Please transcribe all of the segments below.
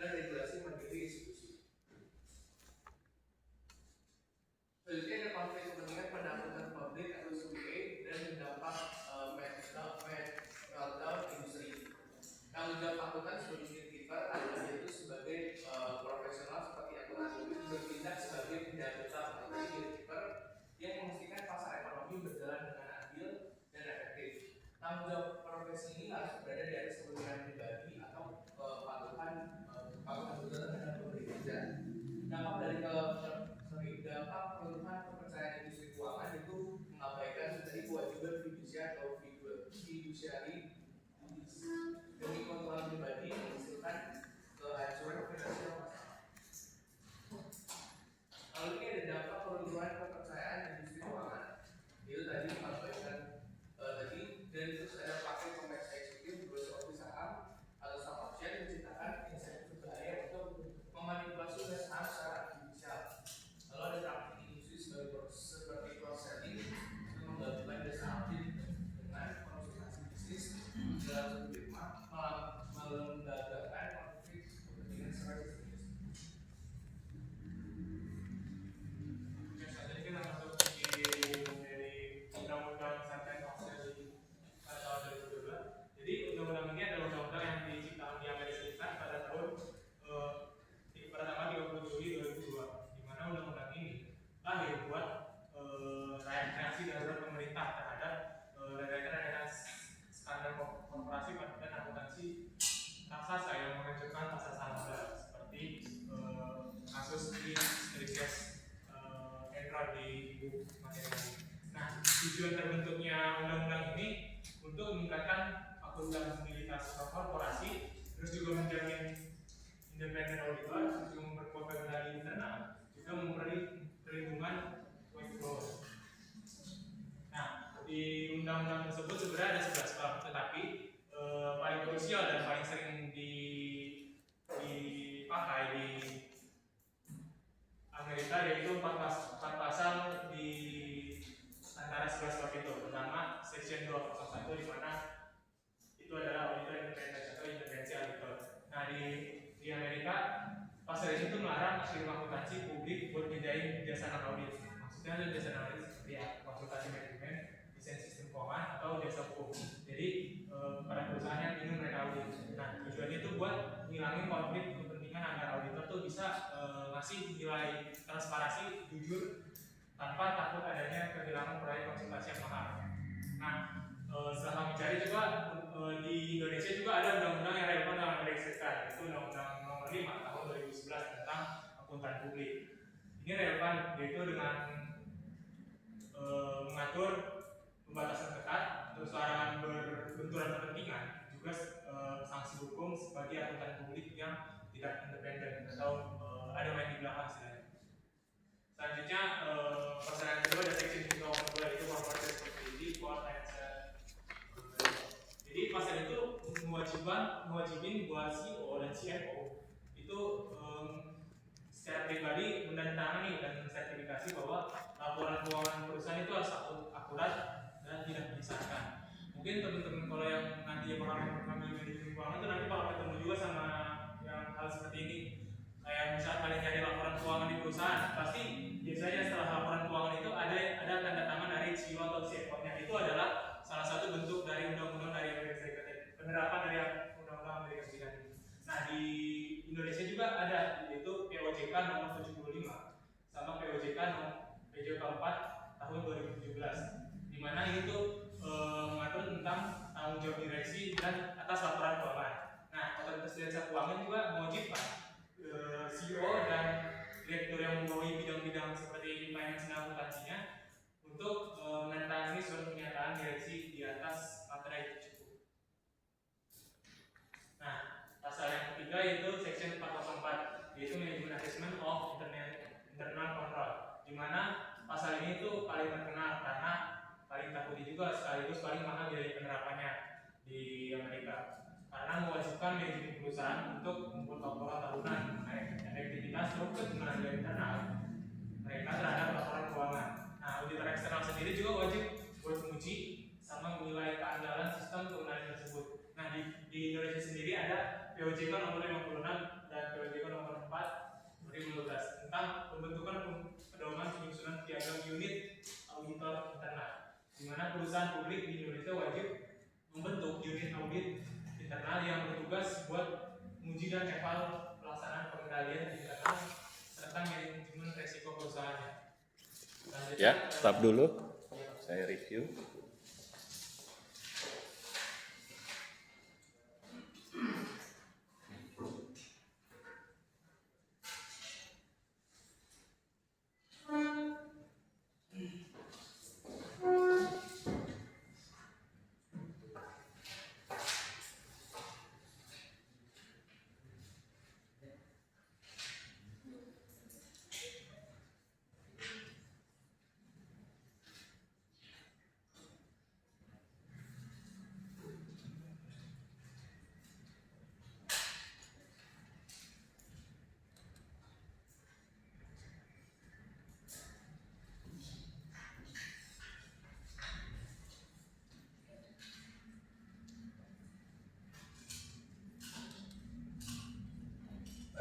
dan regulasi mandiri institusi. Selanjutnya ada konflik kepentingan pada akuntan publik atau CPA dan dampak meltdown industri. Tanggung jawab akuntan sebagai gatekeeper adalah yaitu sebagai profesional seperti akuntan publik bertindak sebagai penjaga atau gatekeeper yang memastikan pasar ekonomi berjalan dengan adil dan efektif. Tanggung jawab profesi ini harus berada di atas kepentingan pribadi atau kepatuhan dan pemerintah. Dampak dari dampak penurunan kepercayaan industri keuangan itu mengabaikan dari kewajiban fidusiari atau fidusiari demi keuntungan pribadi menghasilkan kehancuran finansial masyarakat. Lalu ini ada dampak penurunan kepercayaan industri keuangan. Itu tadi mengabaikan tadi, dan terus ada pakai pemeriksaan eksekutif berusaha saham atau saham option menciptakan insentif berbahaya untuk memanipulasi saham secara artifisial. Lalu ada praktik industri seperti cross selling yang menggabungkan jasa audit dengan konsultasi bisnis dalam satu firma, menggagalkan konflik kepentingan secara sistematis. Jadi kita masuk dari undang-undang Sarkan Australia tahun 2012. Jadi undang-undang ini adalah undang-undang yang diciptakan di Amerika Serikat pada tahun pada tanggal 30 Juli 2002, di mana undang-undang ini lahir buat reaksi darurat pemerintah terhadap rentetan skandal korporasi dan akuntansi raksasa yang menghancurkan pasar saham modal seperti kasus di Strikes Enron di Ibu Materi. Nah, tujuan terbentuknya undang-undang ini untuk meningkatkan akuntabilitas korporasi, terus juga menjamin independen auditor, terus juga memperkuat kendali internal, juga memberi perlindungan whistleblower. Nah, di undang-undang tersebut sebenarnya ada 11 bab, tetapi paling krusial dan paling sering dipakai di Amerika yaitu 4 pasal di antara 11 bab itu. Pertama, section 201 di mana itu adalah auditor independen atau intervensi auditor. Nah, di Amerika pasal ini itu melarang firm akuntansi publik buat nyediain jasa non audit. Maksudnya jasa non audit seperti konsultasi manajemen, desain sistem keuangan atau jasa hukum. Jadi pada perusahaan yang ingin mereka audit. Nah, tujuannya itu buat ngilangin konflik kepentingan agar auditor tuh bisa ngasih nilai transparansi jujur tanpa takut adanya kehilangan proyek konsultasi yang mahal. Nah, setelah kami cari juga di Indonesia juga ada undang-undang yang relevan dengan Amerika Serikat, yaitu Undang-Undang Nomor 5 tahun 2011 tentang akuntan publik. Ini relevan yaitu dengan mengatur pembatasan ketat, terus larangan berbenturan kepentingan, juga sanksi hukum bagi akuntan publik yang tidak independen atau ada main di belakang istilahnya. Selanjutnya pasal yang kedua ada section 3.2 itu corporate responsibility for financial. Jadi pasal itu mewajibin buat CEO dan CFO itu secara pribadi menandatangani dan mensertifikasi bahwa laporan keuangan perusahaan itu harus akurat dan tidak menyesatkan. Mungkin teman-teman kalau yang nanti bakal mengambil manajemen keuangan itu nanti bakal ketemu juga sama yang hal seperti ini. Kayak misalnya kalian nyari laporan keuangan di perusahaan, pasti biasanya setelah laporan keuangan itu ada tanda tangan dari CEO atau CFO-nya. Itu adalah salah satu bentuk dari undang-undang dari Amerika Serikat, penerapan dari undang-undang Amerika Serikat. Nah, di Indonesia juga ada, yaitu POJK nomor 75 sama POJK nomor PJK 4 tahun 2017, di mana itu mengatur tentang tanggung jawab direksi dan atas laporan keuangan. Nah, otoritas jasa keuangan juga mewajibkan CEO dan direktur yang membawahi bidang-bidang seperti finance dan akuntansinya untuk menandatangani surat pernyataan direksi di atas materai itu cukup. Nah, pasal yang ketiga yaitu section 404, yaitu manajemen assessment of internal control, di mana pasal ini itu paling terkenal karena paling takut juga sekaligus paling mahal dari penerapannya di Amerika, karena mewajibkan manajemen perusahaan untuk membuat laporan tahunan mengenai efektivitas struktur tenaga internal mereka terhadap laporan keuangan. Nah, auditor eksternal sendiri juga wajib buat menguji sama menilai keandalan sistem keundangan tersebut. Nah, di Indonesia sendiri ada POJK nomor 56 dan dan eval pelaksanaan pengendalian di internal serta manajemen resiko perusahaan. Ya, stop dulu. Saya review.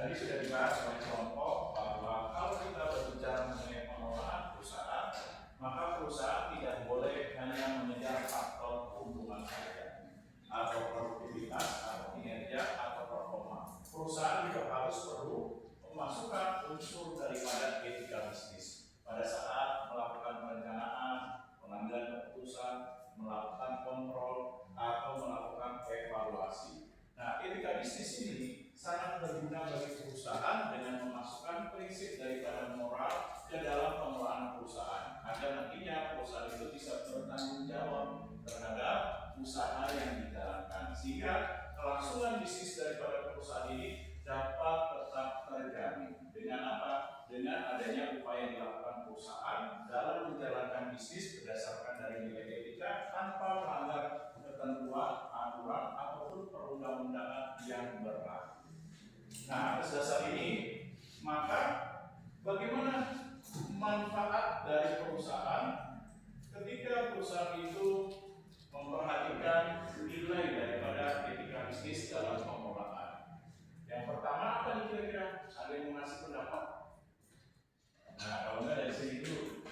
Tadi sudah dibahas oleh kelompok bahwa kalau kita berbicara mengenai pengelolaan perusahaan, maka perusahaan tidak boleh hanya mengejar faktor keuntungan saja, atau produktivitas, atau kinerja, atau performa. Perusahaan juga harus perlu memasukkan unsur daripada etika bisnis pada saat melakukan perencanaan, pengambilan keputusan, melakukan kontrol, atau melakukan evaluasi. Nah, etika bisnis ini sangat berguna bagi perusahaan dengan memasukkan prinsip daripada moral ke dalam pengelolaan perusahaan agar nantinya perusahaan itu bisa bertanggung jawab terhadap usaha yang dijalankan sehingga kelangsungan bisnis daripada perusahaan ini dapat tetap terjamin. Dengan apa? Dengan adanya upaya yang dilakukan perusahaan dalam menjalankan bisnis berdasarkan dari nilai etika tanpa melanggar ketentuan, aturan ataupun perundang-undangan yang berlaku. Nah, atas dasar ini, maka bagaimana manfaat dari perusahaan ketika perusahaan itu memperhatikan nilai daripada etika bisnis dalam pengelolaan? Yang pertama apa nih kira-kira? Ada yang mengasih pendapat? Nah, kalau enggak dari sini dulu.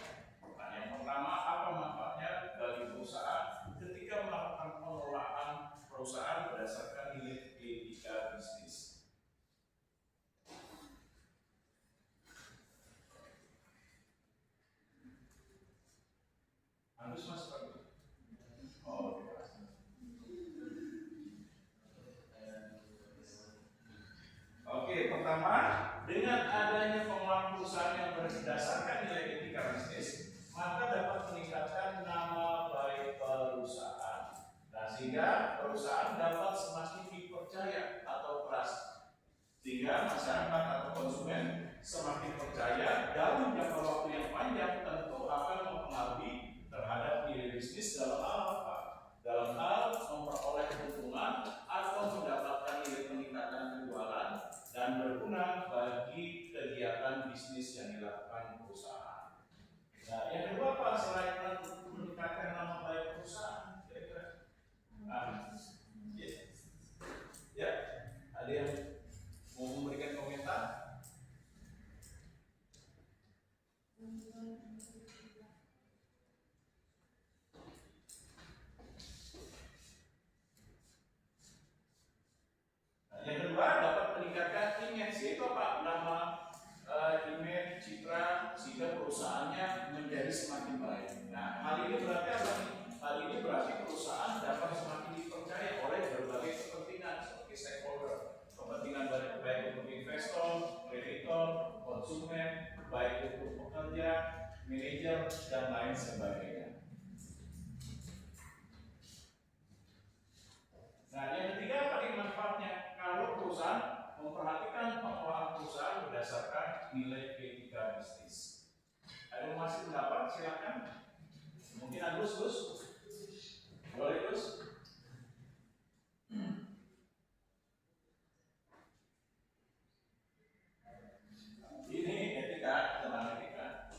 Nah, yang pertama apa manfaatnya bagi perusahaan ketika melakukan pengelolaan perusahaan berdasarkan nilai etika bisnis? Harus masuk lagi. Oh, oke, pertama, dengan adanya pengelolaan perusahaan yang berdasarkan nilai etika bisnis, maka dapat meningkatkan nama baik perusahaan. Nah, sehingga perusahaan dapat semakin dipercaya atau trust. Sehingga masyarakat atau konsumen semakin percaya dalam jangka waktu yang panjang tentu akan mempengaruhi terhadap nilai bisnis dalam hal apa? Dalam hal memperoleh keuntungan atau mendapatkan nilai peningkatan penjualan dan berguna bagi kegiatan bisnis yang dilakukan perusahaan. Nah, yang kedua apa selain meningkatkan nama baik perusahaan? Kira-kira? Nah, ya, ada yang mau memberikan komentar? Yang kedua dapat meningkatkan image, yaitu apa? Nama, image, citra, sehingga perusahaannya menjadi semakin baik. Nah, hal ini berarti apa nih? Hal ini berarti perusahaan dapat semakin dipercaya oleh berbagai kepentingan seperti stakeholder, kepentingan baik untuk investor, kreditor, konsumen, baik untuk pekerja, manajer, dan lain sebagainya. Nah, yang ketiga apa nih manfaatnya? Kalau perusahaan memperhatikan pengelolaan perusahaan berdasarkan nilai etika bisnis. Ada yang masih pendapat? Silakan. Mungkin Agus, Gus? Boleh, Gus? Ini etika, tentang etika.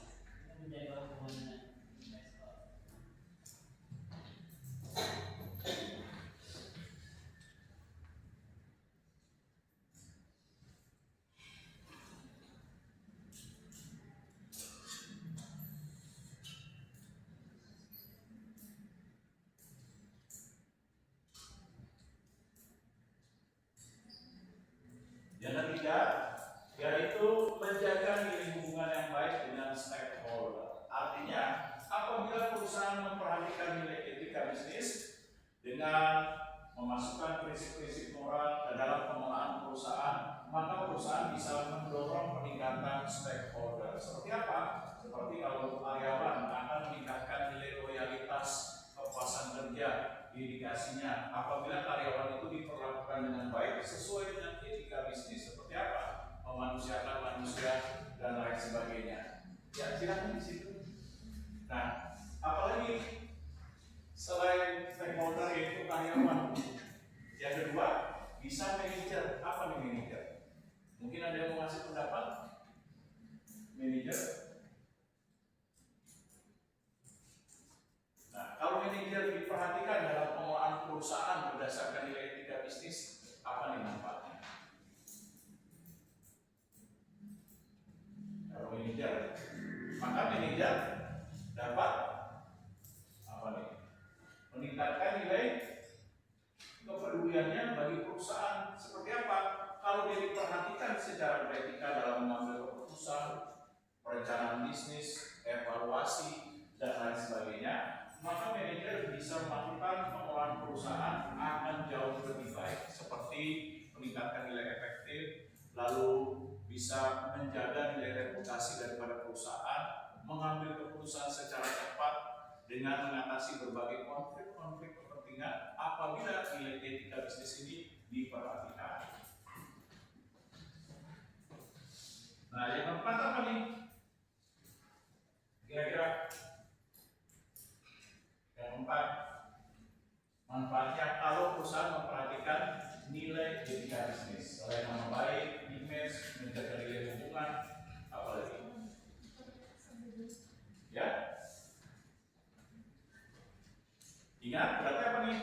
yaitu menjaga nilai hubungan yang baik dengan stakeholder. Artinya, apabila perusahaan memperhatikan nilai etika bisnis dengan memasukkan prinsip-prinsip moral ke dalam pengelolaan perusahaan, maka perusahaan bisa mendorong peningkatan stakeholder. Seperti apa? Seperti kalau karyawan akan meningkatkan nilai loyalitas, kepuasan kerja, dedikasinya. Apabila karyawan itu diperlakukan dengan baik sesuai dengan etika bisnis, seperti apa? Memanusiakan manusia dan lain sebagainya. Ya, silakan di situ. Nah, apalagi selain stakeholder yaitu karyawan. Yang kedua, bisa manajer. Apa nih manajer? Mungkin ada yang mau ngasih pendapat? Manajer. Nah, kalau manajer diperhatikan dalam pengelolaan perusahaan berdasarkan nilai etika bisnis, apa nih manfaatnya? Kalau manajer, maka manajer dapat apa nih? Meningkatkan nilai kepeduliannya bagi perusahaan. Seperti apa? Kalau dia diperhatikan secara beretika dalam mengambil keputusan, perencanaan bisnis, evaluasi, dan lain sebagainya, maka manajer bisa melakukan pengelolaan perusahaan akan jauh lebih baik, seperti meningkatkan nilai efektif, lalu bisa menjaga nilai reputasi daripada perusahaan, mengambil keputusan secara cepat dengan mengatasi berbagai konflik-konflik kepentingan apabila nilai etika bisnis ini diperhatikan. Nah, yang keempat apa nih? Kira-kira yang keempat, manfaatnya kalau perusahaan memperhatikan nilai etika bisnis selain nama baik, image, menjaga nilai hubungan, apa lagi? Ya? Ingat, berarti apa nih?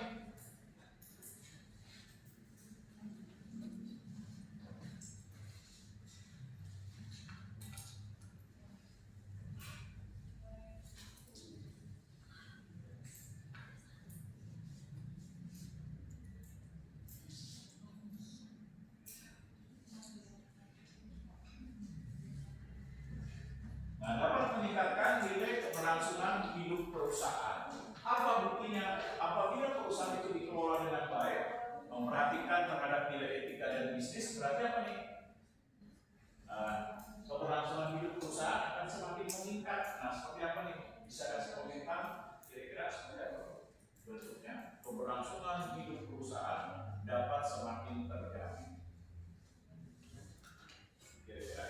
Nah, dapat meningkatkan nilai keberlangsungan hidup perusahaan. Apa buktinya? Apabila perusahaan itu dikelola dengan baik, memperhatikan terhadap nilai etika dan bisnis, berarti apa nih? Keberlangsungan hidup perusahaan akan semakin meningkat. Nah, seperti apa nih? Bisa kasih komentar? Kira-kira seperti apa bentuknya? Keberlangsungan hidup perusahaan dapat semakin terjamin. Kira-kira.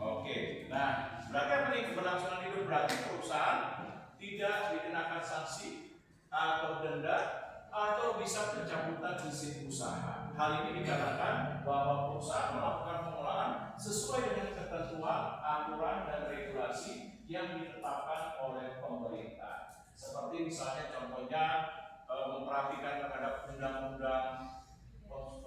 Oke, nah berarti apa nih keberlangsungan hidup? Berarti perusahaan tidak dikenakan sanksi atau denda atau bisa pencabutan izin usaha. Hal ini dikarenakan bahwa perusahaan melakukan pengelolaan sesuai dengan ketentuan, aturan, dan regulasi yang ditetapkan oleh pemerintah. Seperti misalnya contohnya memperhatikan terhadap undang-undang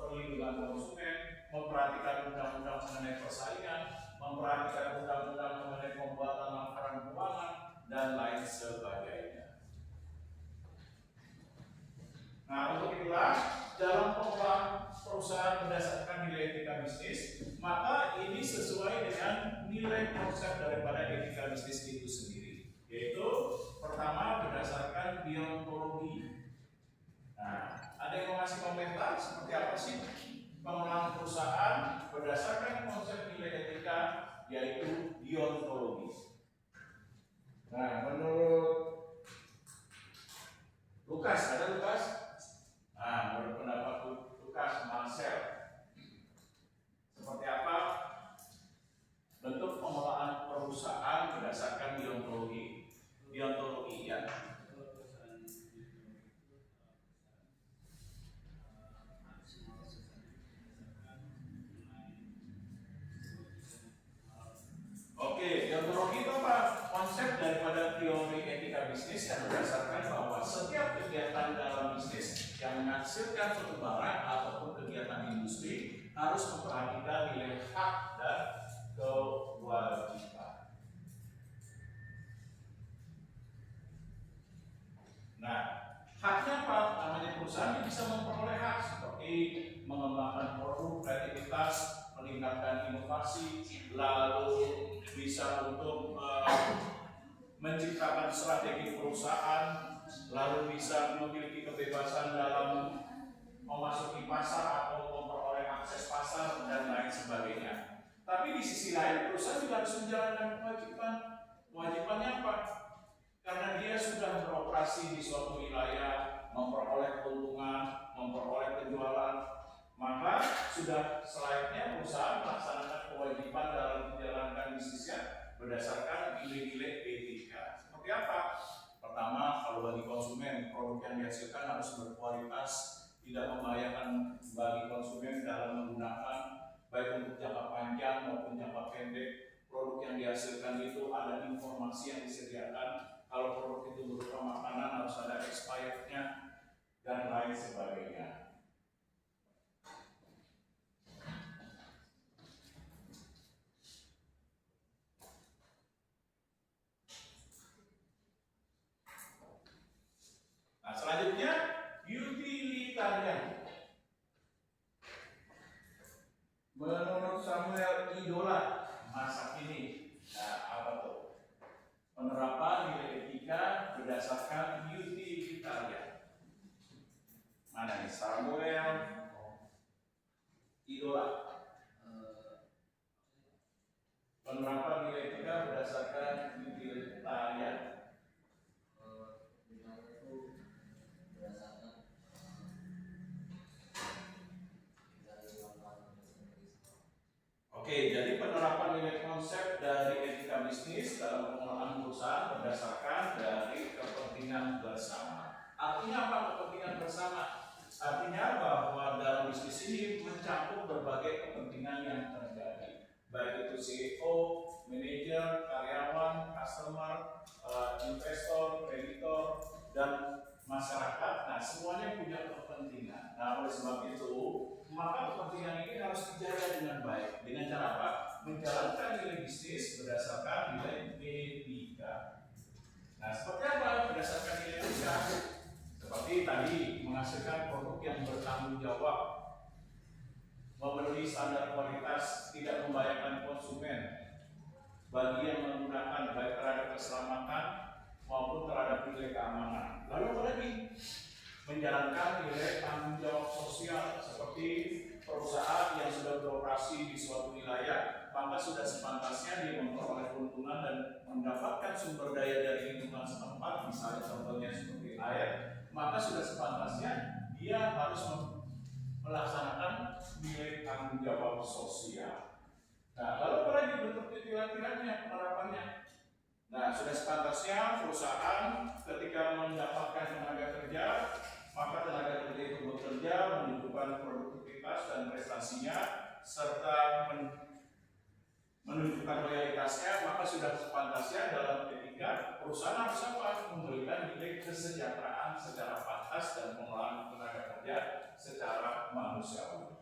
perlindungan konsumen, memperhatikan undang-undang mengenai persaingan, memperhatikan undang-undang mengenai pembuatan laporan keuangan, dan lain sebagainya. Nah, untuk itulah dalam pengelolaan perusahaan berdasarkan nilai etika bisnis, maka ini sesuai dengan nilai konsep daripada etika bisnis itu sendiri, yaitu pertama berdasarkan deontologi. Nah, ada yang mau ngasih komentar seperti apa sih pengelolaan perusahaan berdasarkan konsep nilai etika, yaitu deontologi? Nah, menurut Lukas, ada Lukas? Nah, menurut pendapat Lukas Marcel, seperti apa bentuk pengelolaan perusahaan berdasarkan deontologi? Deontologi ya. Oke, deontologi itu apa? Konsep daripada teori etika bisnis yang berdasarkan bahwa setiap kegiatan dalam bisnis yang menghasilkan suatu barang ataupun kegiatan industri harus memperhatikan nilai hak dan kewajiban. Nah, Haknya apa? Namanya perusahaan yang bisa memperoleh hak seperti mengembangkan produk, kreativitas, meningkatkan inovasi, lalu bisa untuk menciptakan strategi perusahaan, lalu bisa memiliki kebebasan dalam memasuki pasar atau memperoleh akses pasar dan lain sebagainya. Tapi di sisi lain perusahaan juga harus menjalankan kewajiban. Kewajibannya apa? Karena dia sudah beroperasi di suatu wilayah, memperoleh keuntungan, memperoleh penjualan, maka sudah selayaknya perusahaan melaksanakan kewajiban dalam menjalankan bisnisnya berdasarkan nilai-nilai etika. Seperti apa? Pertama, kalau bagi konsumen, produk yang dihasilkan harus berkualitas, tidak membahayakan bagi konsumen dalam menggunakan, baik untuk jangka panjang maupun jangka pendek. Produk yang dihasilkan itu ada informasi yang disediakan. Kalau produk itu berupa makanan harus ada expirednya dan lain sebagainya. Nah, selanjutnya utilitarian. Menurut Samuel idola masa kini, apa tuh? Penerapan nilai etika berdasarkan utilitarian. Mana nih Samuel idola? Penerapan nilai etika berdasarkan utilitarian. Oke, jadi penerapan nilai konsep dari etika bisnis dalam pengelolaan perusahaan berdasarkan dari kepentingan bersama. Artinya apa kepentingan bersama? Artinya bahwa dalam bisnis ini mencakup berbagai kepentingan yang terjadi, baik itu CEO, manajer, karyawan, customer, investor, kreditor, dan masyarakat. Nah, semuanya punya kepentingan. Nah, oleh sebab itu, maka kepentingan ini harus dijaga dengan baik. Dengan cara apa? Menjalankan nilai bisnis berdasarkan nilai etika. Nah, seperti apa berdasarkan nilai etika? Seperti tadi, menghasilkan produk yang bertanggung jawab, memenuhi standar kualitas, tidak membahayakan konsumen, bagi yang menggunakan baik terhadap keselamatan maupun terhadap nilai keamanan. Lalu apa lagi? Menjalankan nilai tanggung jawab sosial, seperti perusahaan yang sudah beroperasi di suatu wilayah, maka sudah sepantasnya dia memperoleh keuntungan dan mendapatkan sumber daya dari lingkungan setempat, misalnya contohnya seperti air, maka sudah sepantasnya dia harus melaksanakan nilai tanggung jawab sosial. Nah, lalu apa lagi bentuk utilitariannya, penerapannya? Nah, sudah sepantasnya perusahaan ketika mendapatkan tenaga kerja, maka tenaga kerja itu bekerja menunjukkan produktivitas dan prestasinya serta menunjukkan loyalitasnya, maka sudah sepantasnya dalam etika perusahaan harus apa? Memberikan nilai kesejahteraan secara pantas dan pengelolaan tenaga kerja secara manusiawi.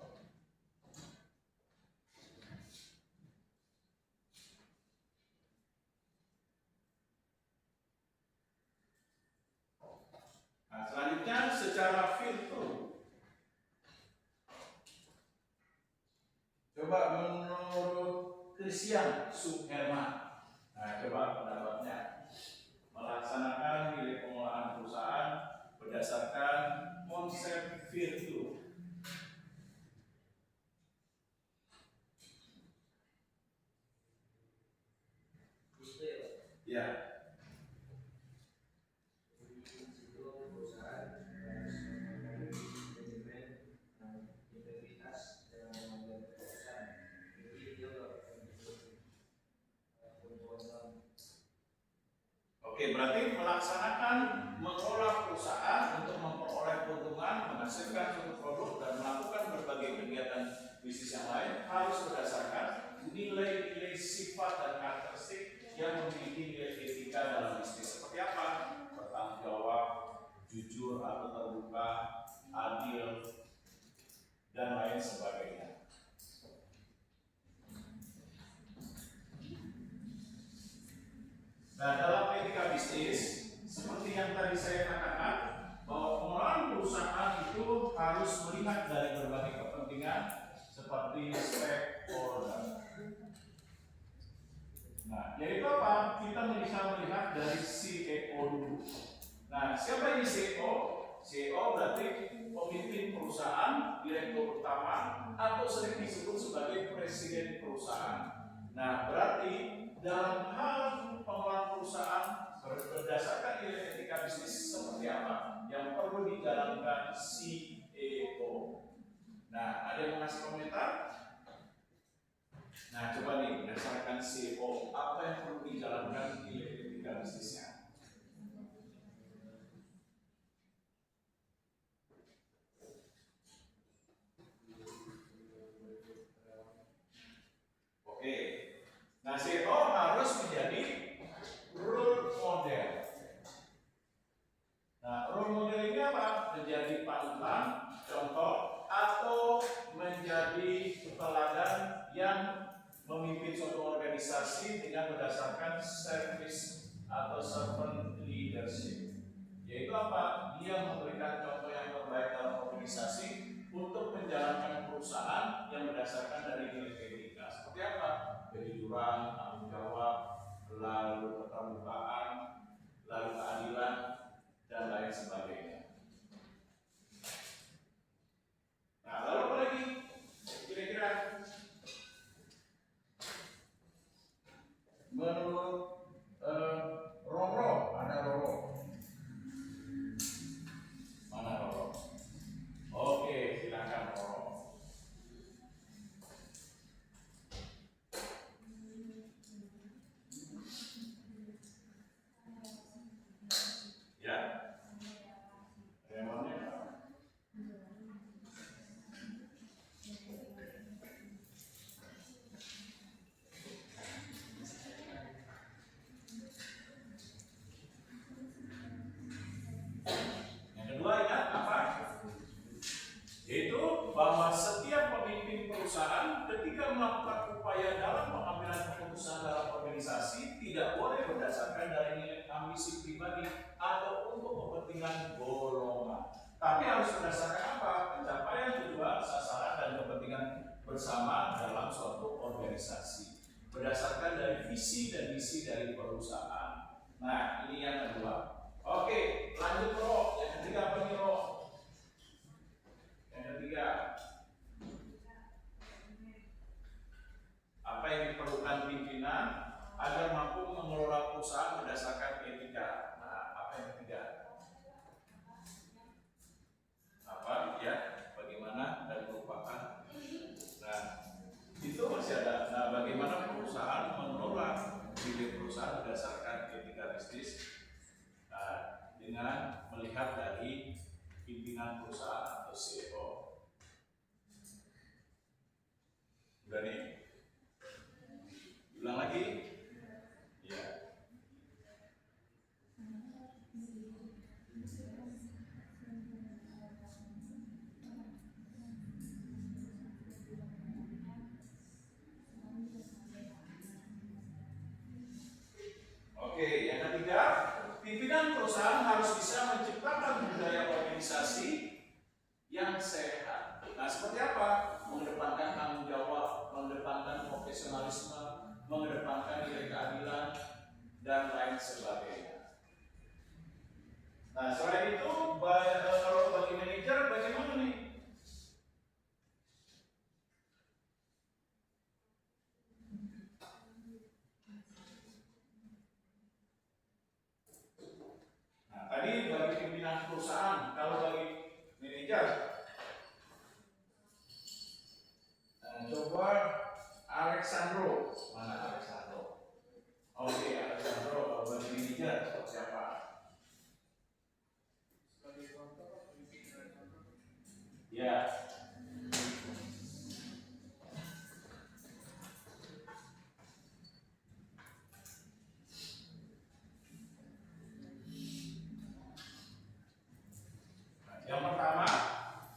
Nah, selanjutnya secara filter. Coba menurut Christian Suherman. Nah, coba pendapatnya. Melaksanakan nilai pengelolaan perusahaan berdasarkan konsep filter. Ya. Oke, berarti melaksanakan mengelola perusahaan untuk memperoleh keuntungan, menghasilkan suatu produk dan melakukan berbagai kegiatan bisnis yang lain harus berdasarkan nilai-nilai sifat dan karakteristik yang memiliki nilai etika dalam bisnis. Seperti apa? Bertanggung jawab, jujur atau terbuka, adil, dan lain sebagainya. Nah, dalam etika bisnis, seperti yang tadi saya katakan, bahwa harus melihat dari berbagai kepentingan seperti stakeholder. Nah, yaitu apa? Kita bisa melihat dari CEO dulu. Nah, siapa ini CEO? CEO berarti pemimpin perusahaan, direktur utama, atau sering disebut sebagai presiden perusahaan. Nah, berarti dalam hal pengelolaan perusahaan berdasarkan nilai etika bisnis seperti apa yang perlu dijalankan CEO. Nah, ada yang ngasih komentar? Nah, coba nih berdasarkan CEO apa yang perlu dijalankan nilai etika bisnisnya? Oke. Nah, CEO harus menjadi role model. Nah, role model ini apa? Menjadi panutan, contoh, atau menjadi teladan yang memimpin suatu organisasi dengan berdasarkan service atau servant leadership. Yaitu apa? Dia memberikan contoh yang terbaik dalam organisasi untuk menjalankan perusahaan yang berdasarkan dari nilai etika. Seperti apa? Kejujuran, tanggung jawab, lalu keterbukaan, lalu keadilan, dan lain sebagainya. Nah, lalu apa lagi? Kira-kira menurut Roro, ada Roro. Mana Roro? Oke, silakan Roro. Ya. Memangnya apa? Yang kedua ingat apa? Yaitu bahwa setiap pemimpin perusahaan ketika melakukan upaya dalam pengambilan keputusan dalam organisasi tidak boleh berdasarkan dari nilai ambisi pribadi atau untuk kepentingan golongan, tapi harus berdasarkan apa? Pencapaian tujuan, sasaran, dan kepentingan bersama dalam suatu organisasi berdasarkan dari visi dan misi dari perusahaan. Nah, ini yang kedua. Oke, lanjut Bro. Yang ketiga apa nih Bro? Yang ketiga, apa yang diperlukan pimpinan agar mampu mengelola perusahaan berdasarkan etika? Nah, apa yang ketiga? Apa ya? Bagaimana dan merupakan? Nah, itu masih ada. Nah, bagaimana perusahaan mengelola nilai perusahaan berdasarkan etika bisnis? Nah, dengan melihat dari pimpinan perusahaan atau CEO. Udah nih? Ulang lagi? Ya. Oke, yang ketiga, pimpinan perusahaan harus bisa menciptakan budaya organisasi yang sehat. Nah, seperti apa? Mengedepankan tanggung jawab, mengedepankan profesionalisme, mengedepankan nilai keadilan, dan lain sebagainya. Nah, selain itu, kalau bagi manajer bagaimana nih? Nah, tadi bagi pimpinan perusahaan, kalau bagi manajer, coba Alexandro, mana Alexandro? Oke, Alexandro, kalau bagi manajer seperti apa? Sebagai contoh, Ya. Yang pertama,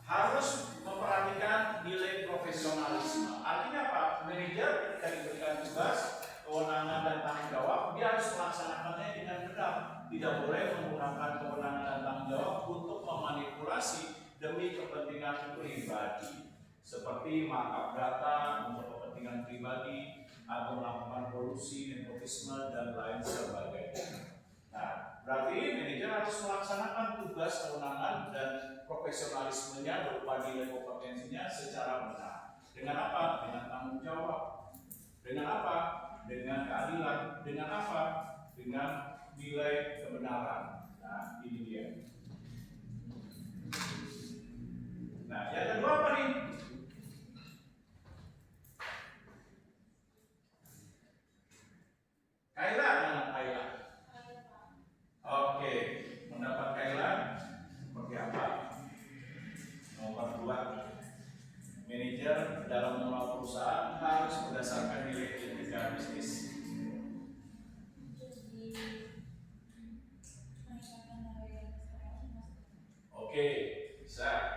harus memperhatikan nilai profesionalisme. Artinya apa? Manajer ketika diberikan tugas, kewenangan dan tanggung jawab, dia harus melaksanakannya dengan benar. Tidak boleh menggunakan kewenangan dan tanggung jawab untuk memanipulasi demi kepentingan pribadi, seperti markup data untuk kepentingan pribadi atau melakukan kolusi, nepotisme dan lain sebagainya. Nah, berarti manajer harus melaksanakan tugas, kewenangan dan profesionalismenya berupa nilai kompetensinya secara benar. Dengan apa? Dengan tanggung jawab. Dengan apa? Dengan keadilan. Dengan apa? Dengan nilai kebenaran. Nah, ini dia. Nah, yang kedua apa nih? Kaila, anak Kaila. Oke, mendapat Kaila seperti apa? Nomor 2, manajer dalam mengelola perusahaan harus berdasarkan nilai etika bisnis. Oke, bisa.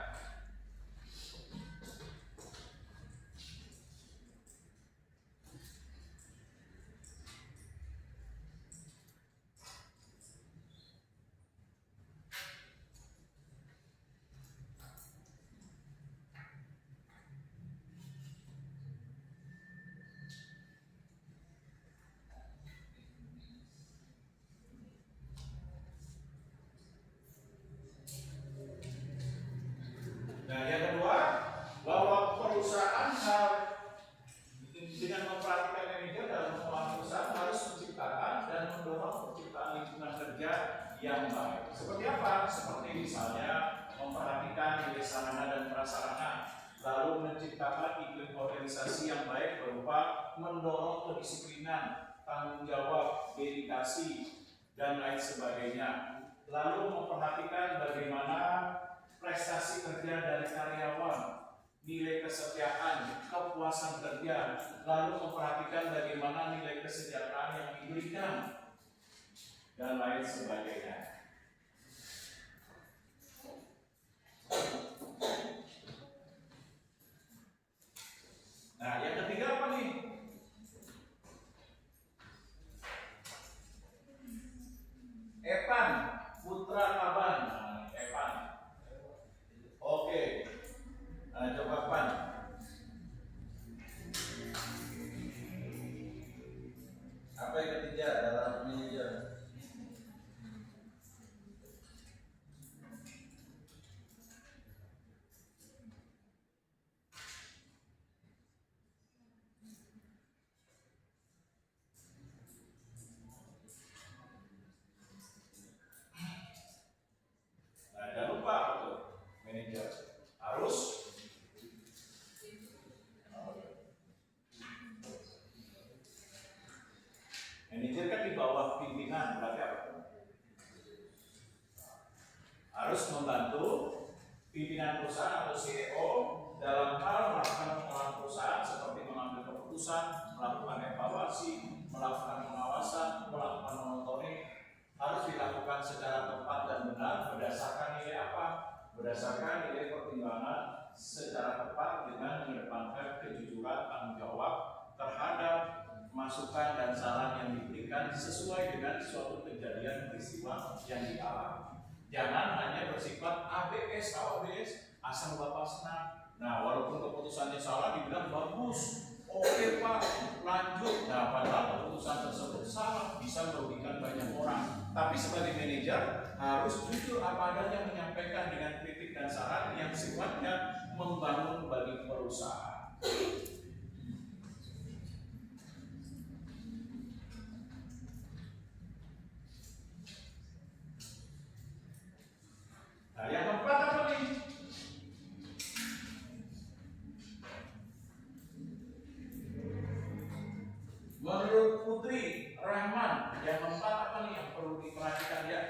Nah, yang kedua, bahwa perusahaan dengan memperhatikan manajer dalam mengelola perusahaan harus menciptakan dan mendorong penciptaan lingkungan kerja yang baik. Seperti apa? Seperti misalnya memperhatikan nilai sarana dan prasarana, lalu menciptakan iklim organisasi yang baik berupa mendorong kedisiplinan, tanggung jawab, dedikasi, dan lain sebagainya. Lalu memperhatikan bagaimana prestasi kerja dari karyawan, nilai kesetiaan, kepuasan kerja, lalu memperhatikan bagaimana nilai kesejahteraan yang diberikan, dan lain sebagainya. Nah, yang ketiga apa nih? Evan Putra Kaban. Nah, Evan. Oke. Nah, coba Pan. Apa yang ketiga dalam manajer? Nah, jangan lupa tuh manajer harus manajer kan di bawah pimpinan, berarti apa? Harus membantu pimpinan perusahaan atau CEO dalam hal melakukan pengelolaan perusahaan seperti mengambil keputusan, melakukan evaluasi, melakukan pengawasan, melakukan monitoring, harus dilakukan secara tepat dan benar berdasarkan nilai apa? Berdasarkan nilai pertimbangan secara tepat dengan mengedepankan kejujuran, tanggung jawab terhadap masukan dan saran yang diberikan sesuai dengan suatu kejadian peristiwa yang dialami. Jangan hanya bersifat ABS, ABS, asal bapak senang. Nah, walaupun keputusannya salah dibilang bagus, oke Pak, lanjut. Nah, padahal keputusan tersebut salah, bisa merugikan banyak orang. Tapi sebagai manajer harus jujur apa adanya menyampaikan dengan kritik dan saran yang sifatnya membangun bagi perusahaan. Nah, yang keempat apa nih? Menurut Putri Rahman, yang keempat apa nih yang perlu diperhatikan ya?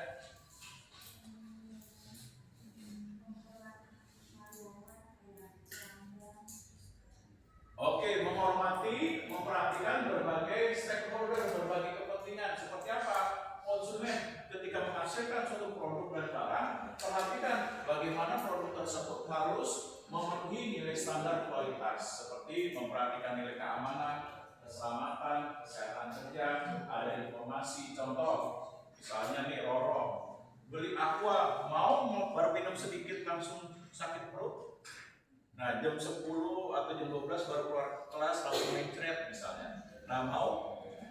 Oke, menghormati, memperhatikan berbagai stakeholder, berbagai kepentingan. Seperti apa? Konsumen ketika menghasilkan suatu produk dan barang, perhatikan bagaimana produk tersebut harus memenuhi nilai standar kualitas, seperti memperhatikan nilai keamanan, keselamatan, kesehatan kerja, ada informasi. Contoh, misalnya nih Roro beli aqua, mau baru minum sedikit langsung sakit perut. Nah, jam 10 atau jam 12 baru keluar kelas langsung mencret misalnya. Nah, mau?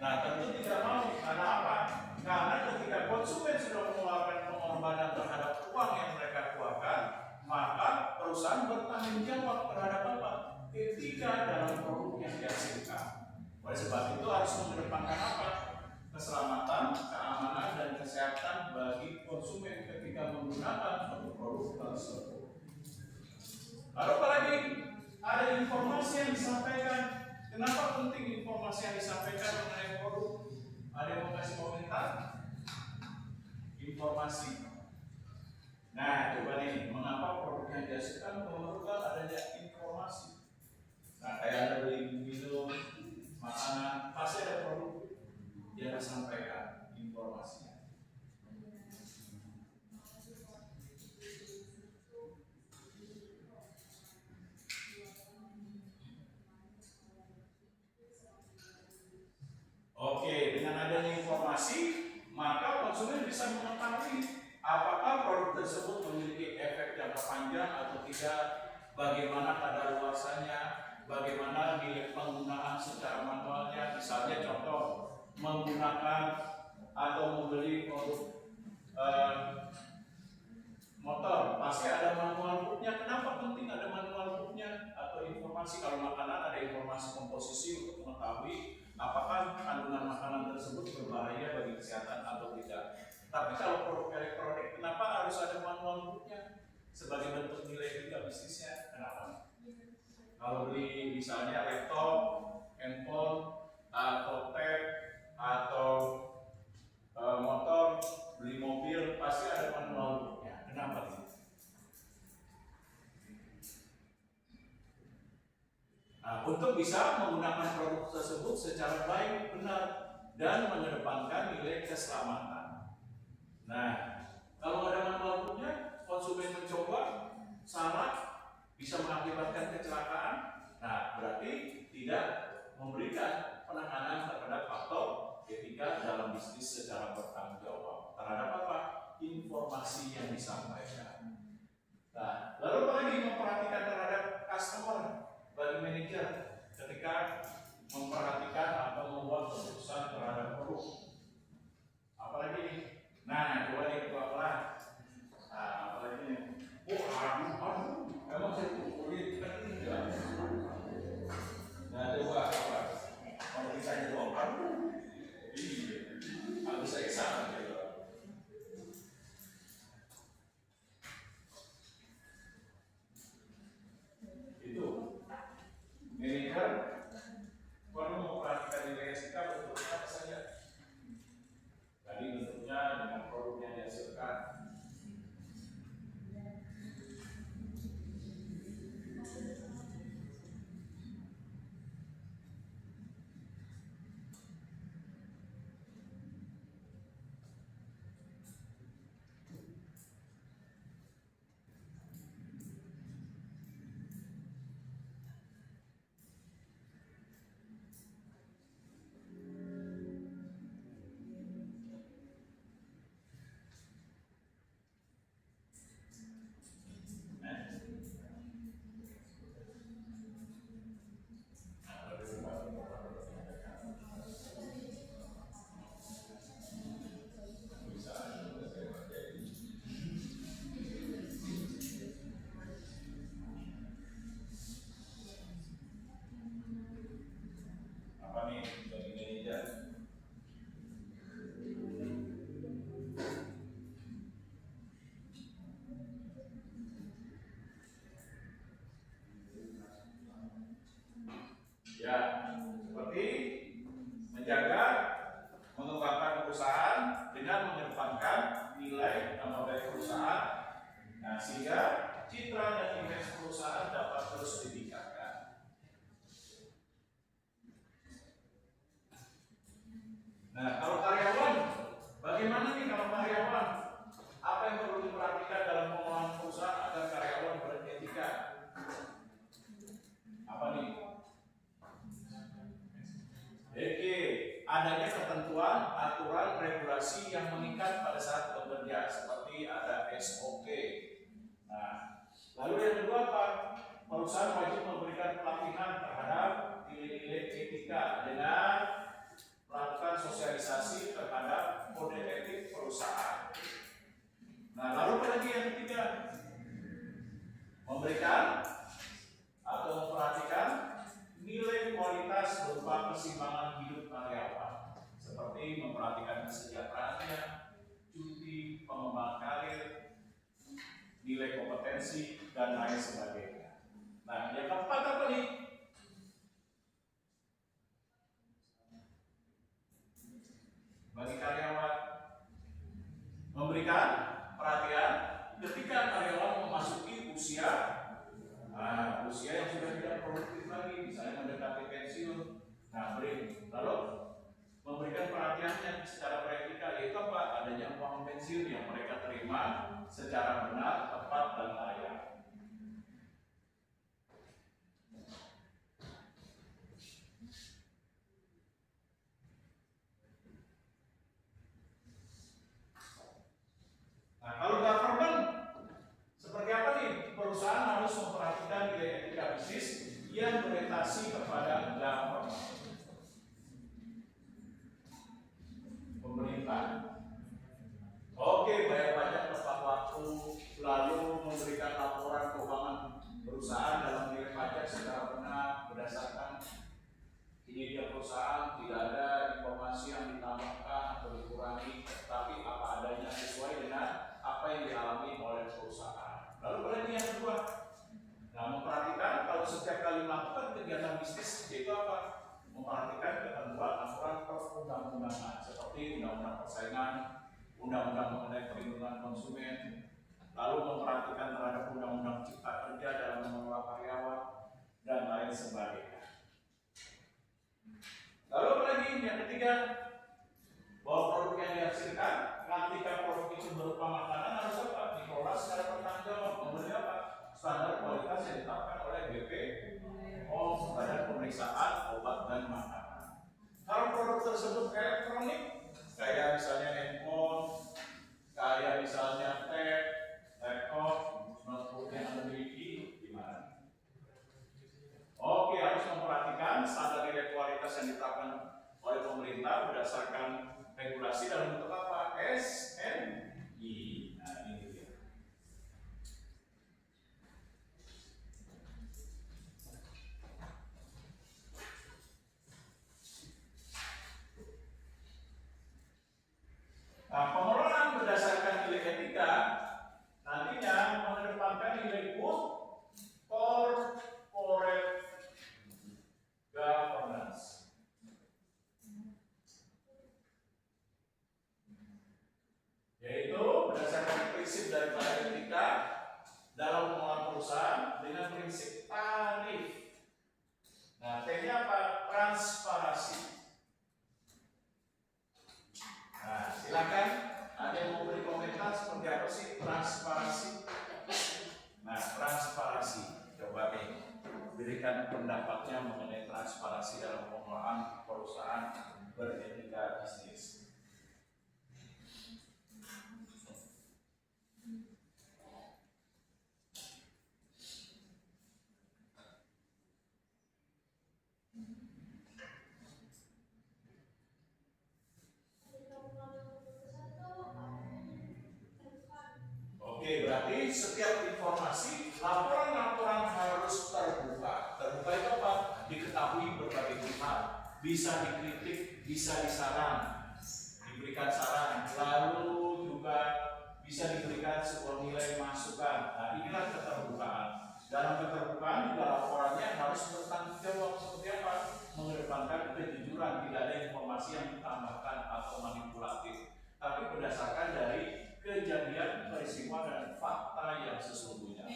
Nah, tentu tidak mau. Karena apa? Karena ketika konsumen sudah mengeluarkan pengorbanan terhadap uang yang mereka keluarkan, maka perusahaan bertanggung jawab terhadap apa? Etika dalam produk yang dihasilkan. Oleh sebab itu harus mengedepankan apa? Keselamatan, keamanan, dan kesehatan bagi konsumen ketika menggunakan produk tersebut. Lalu apalagi ada informasi yang disampaikan. Kenapa penting informasi yang disampaikan mengenai produk? Ada yang mau kasih komentar? Informasi. Nah, coba nih, mengapa produk yang dihasilkan memerlukan adanya informasi? Nah, kayak Anda beli minum, makanan, pasti ada produk yang disampaikan informasinya. Oke, dengan adanya informasi, maka konsumen bisa mengetahui apakah produk tersebut memiliki efek jangka panjang atau tidak, bagaimana kadaluarsanya, bagaimana nilai penggunaan secara manualnya. Misalnya contoh, menggunakan atau membeli produk motor, pasti ada manual booknya. Kenapa penting ada manual booknya atau informasi? Kalau makanan ada informasi komposisi untuk mengetahui apakah kandungan makanan tersebut berbahaya bagi kesehatan atau tidak. Tapi kalau produk elektronik, kenapa harus ada manual booknya? Sebagai bentuk nilai juga bisnisnya. Kenapa? Kalau beli misalnya laptop, handphone, atau tab, atau motor, beli mobil, pasti ada manual booknya. Kenapa nih? Nah, untuk bisa menggunakan produk tersebut secara baik, benar, dan mengedepankan nilai keselamatan. Nah, kalau ada manual booknya, konsumen mencoba, salah, bisa mengakibatkan kecelakaan. Nah, berarti tidak memberikan penanganan terhadap faktor etika dalam bisnis secara bertanggung jawab terhadap apa? Informasi yang disampaikan. Nah, lalu apa lagi? Memperhatikan terhadap customer bagi manajer ketika memperhatikan atau membuat keputusan terhadap produk. Apalagi nih? Nah, coba nih ketua kelas. Nah, apalagi nih? Aduh, emang saya kulit kan tidak. Nah, coba apa? Kalau ditanya doang, aduh, iya, harus saya sama gitu. perusahaan wajib memberikan pelatihan terhadap nilai-nilai etika dengan melakukan sosialisasi terhadap kode etik perusahaan. Nah, lalu lagi yang ketiga, memberikan atau memperhatikan nilai kualitas berupa keseimbangan hidup karyawan, seperti memperhatikan kesejahteraannya, cuti, pengembangan karir, nilai kompetensi, dan lain sebagainya. Nah, yang keempat apa nih? Bagi karyawan, memberikan perhatian ketika karyawan memasuki usia yang sudah tidak produktif lagi, misalnya mendekati pensiun. Nah, lalu memberikan perhatiannya secara praktikal, yaitu apa? Adanya uang pensiun yang mereka terima secara benar, tepat, dan layak. Nah, kalau government seperti apa nih? Perusahaan harus memperhatikan nilai etika bisnis yang berorientasi kepada government. Pemerintah. Oke, bayar pajak tepat waktu, lalu memberikan laporan keuangan perusahaan dalam nilai pajak secara benar berdasarkan kinerja perusahaan, tidak ada informasi yang ditambahkan atau dikurangi, tapi apa adanya sesuai dengan apa yang dialami oleh perusahaan. Lalu berarti yang kedua, nah, memperhatikan kalau setiap kali melakukan kegiatan bisnis itu apa? Memperhatikan ketentuan aturan perundang-undangan seperti undang-undang persaingan, undang-undang mengenai perlindungan konsumen, lalu memperhatikan terhadap undang-undang cipta kerja dalam mengelola karyawan, dan lain sebagainya. Lalu lagi yang ketiga, bahwa produk yang dihasilkan ketika produk itu berupa makanan harus apa? Dikelola secara bertanggung jawab, memberi apa? Standar kualitas yang ditetapkan oleh BPOM, Badan Pemeriksaan Obat dan Makanan. Kalau produk tersebut elektronik, kayak misalnya handphone, kayak misalnya tab, laptop, notebook yang Anda miliki, gimana? Oke, harus memperhatikan standar nilai kualitas yang ditetapkan oleh pemerintah berdasarkan regulasi dalam bentuk apa? SNI. Nah, ini dia. Nah, pengelolaan berdasarkan nilai etika nantinya mengedepankan nilai good corporate governance. Yaitu berdasarkan prinsip daripada etika dalam pengelolaan perusahaan dengan prinsip tarif. Nah, T-nya apa? Transparansi. Nah, silakan ada yang mau beri komentar seperti apa sih transparansi? Nah, transparansi, coba nih berikan pendapatnya mengenai transparansi dalam pengelolaan perusahaan beretika bisnis. Oke, berarti setiap informasi, laporan-laporan harus terbuka. Terbuka itu apa? Diketahui berbagai pihak, bisa dikritik, bisa disaran, diberikan saran, lalu juga bisa diberikan sebuah nilai masukan. Nah, inilah keterbukaan. Dalam keterbukaan juga laporannya harus bertanggung jawab seperti apa? Mengedepankan kejujuran, tidak ada informasi yang ditambahkan atau manipulatif, tapi berdasarkan dari kejadian, peristiwa, dan fakta yang sesungguhnya.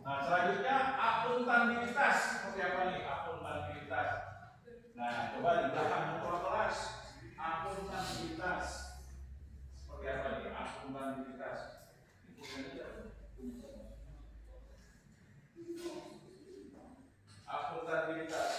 Nah, selanjutnya akuntabilitas. Seperti apa nih akuntabilitas? Nah, coba di belakang buku kelas. Akuntabilitas. Seperti apa nih akuntabilitas? Akuntabilitas.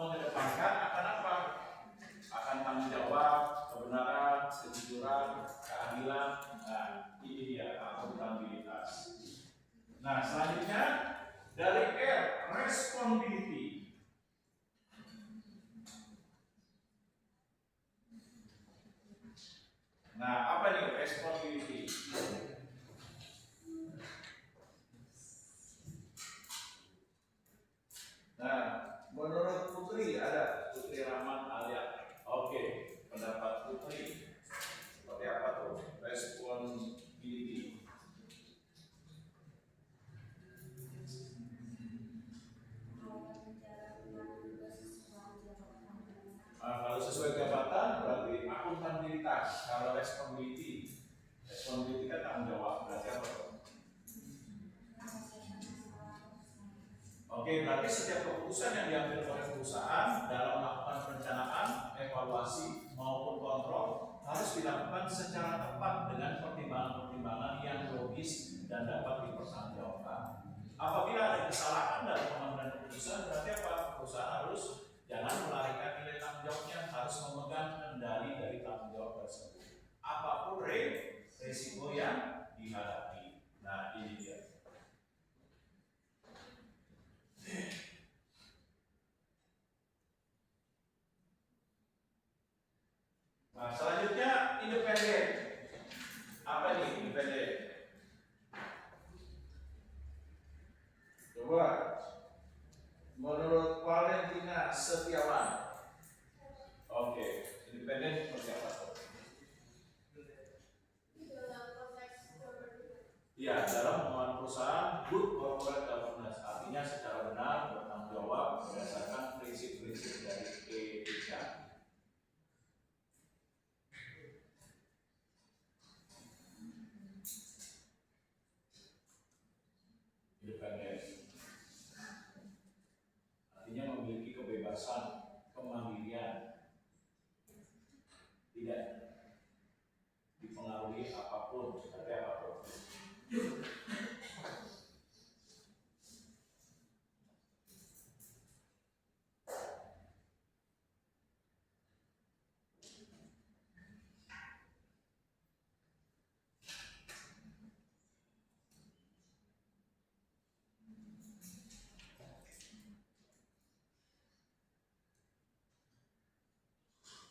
mengedepankan akan apa? Akan tanggung jawab, kebenaran, kejujuran, keadilan. Nah, ini dia akuntabilitas. Nah, selanjutnya dari R, responsibility. Nah, apa nih responsibility? Nah, menurut Putri ada Putri Rahman Alia. Oke, pendapat Putri seperti apa tuh responsibility? Kalau sesuai jabatan berarti akuntabilitas. Kalau responsibility kan tanggung jawab, berarti apa tuh? Oke, berarti setiap keputusan yang diambil oleh perusahaan dalam melakukan perencanaan, evaluasi maupun kontrol harus dilakukan secara tepat dengan pertimbangan-pertimbangan yang logis dan dapat dipertanggungjawabkan. Apabila ada kesalahan dalam pengambilan keputusan, berarti apa? Perusahaan harus jangan melarikan nilai tanggung jawabnya, harus memegang kendali dari tanggung jawab tersebut. Apapun risiko yang dihadapi. Nah, ini dia. Nah, selanjutnya independen. Apa nih independen? Coba menurut Valentina Setiawan. Oke, independen seperti apa? Iya, dalam pengelolaan perusahaan, good corporate governance, artinya secara benar bertanggung jawab berdasarkan prinsip-prinsip dari etika. Independen artinya memiliki kebebasan, kemandirian, tidak dipengaruhi apapun, seperti apapun.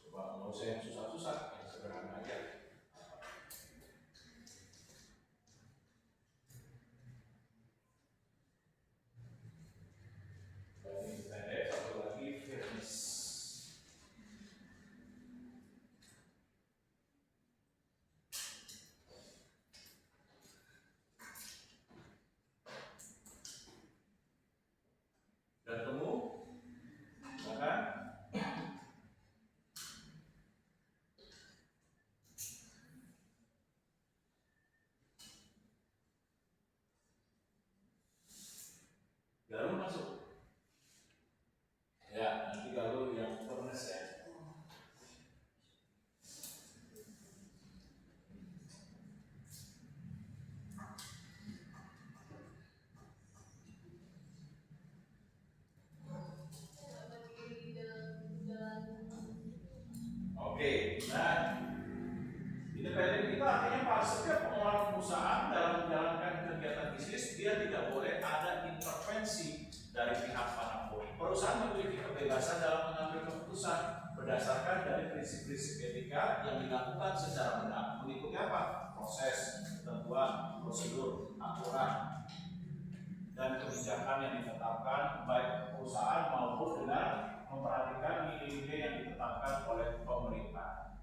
Coba mau saya yang susah-susah, yang sederhana aja. Satu lagi fairness. Dan temu, bahkan Galuh masuk. Ya, nanti Galuh yang fairness ya. Oke, nah independen itu artinya apa? Setiap pengelola perusahaan dalam menjalankan kegiatan bisnis dia tidak boleh ada intervensi dari pihak manapun. Perusahaan memiliki kebebasan dalam mengambil keputusan berdasarkan dari prinsip-prinsip etika yang dilakukan secara benar. Mengikuti apa? Proses, ketentuan, prosedur, aturan, dan kebijakan yang ditetapkan baik perusahaan maupun dengan memperhatikan nilai-nilai yang ditetapkan oleh pemerintah.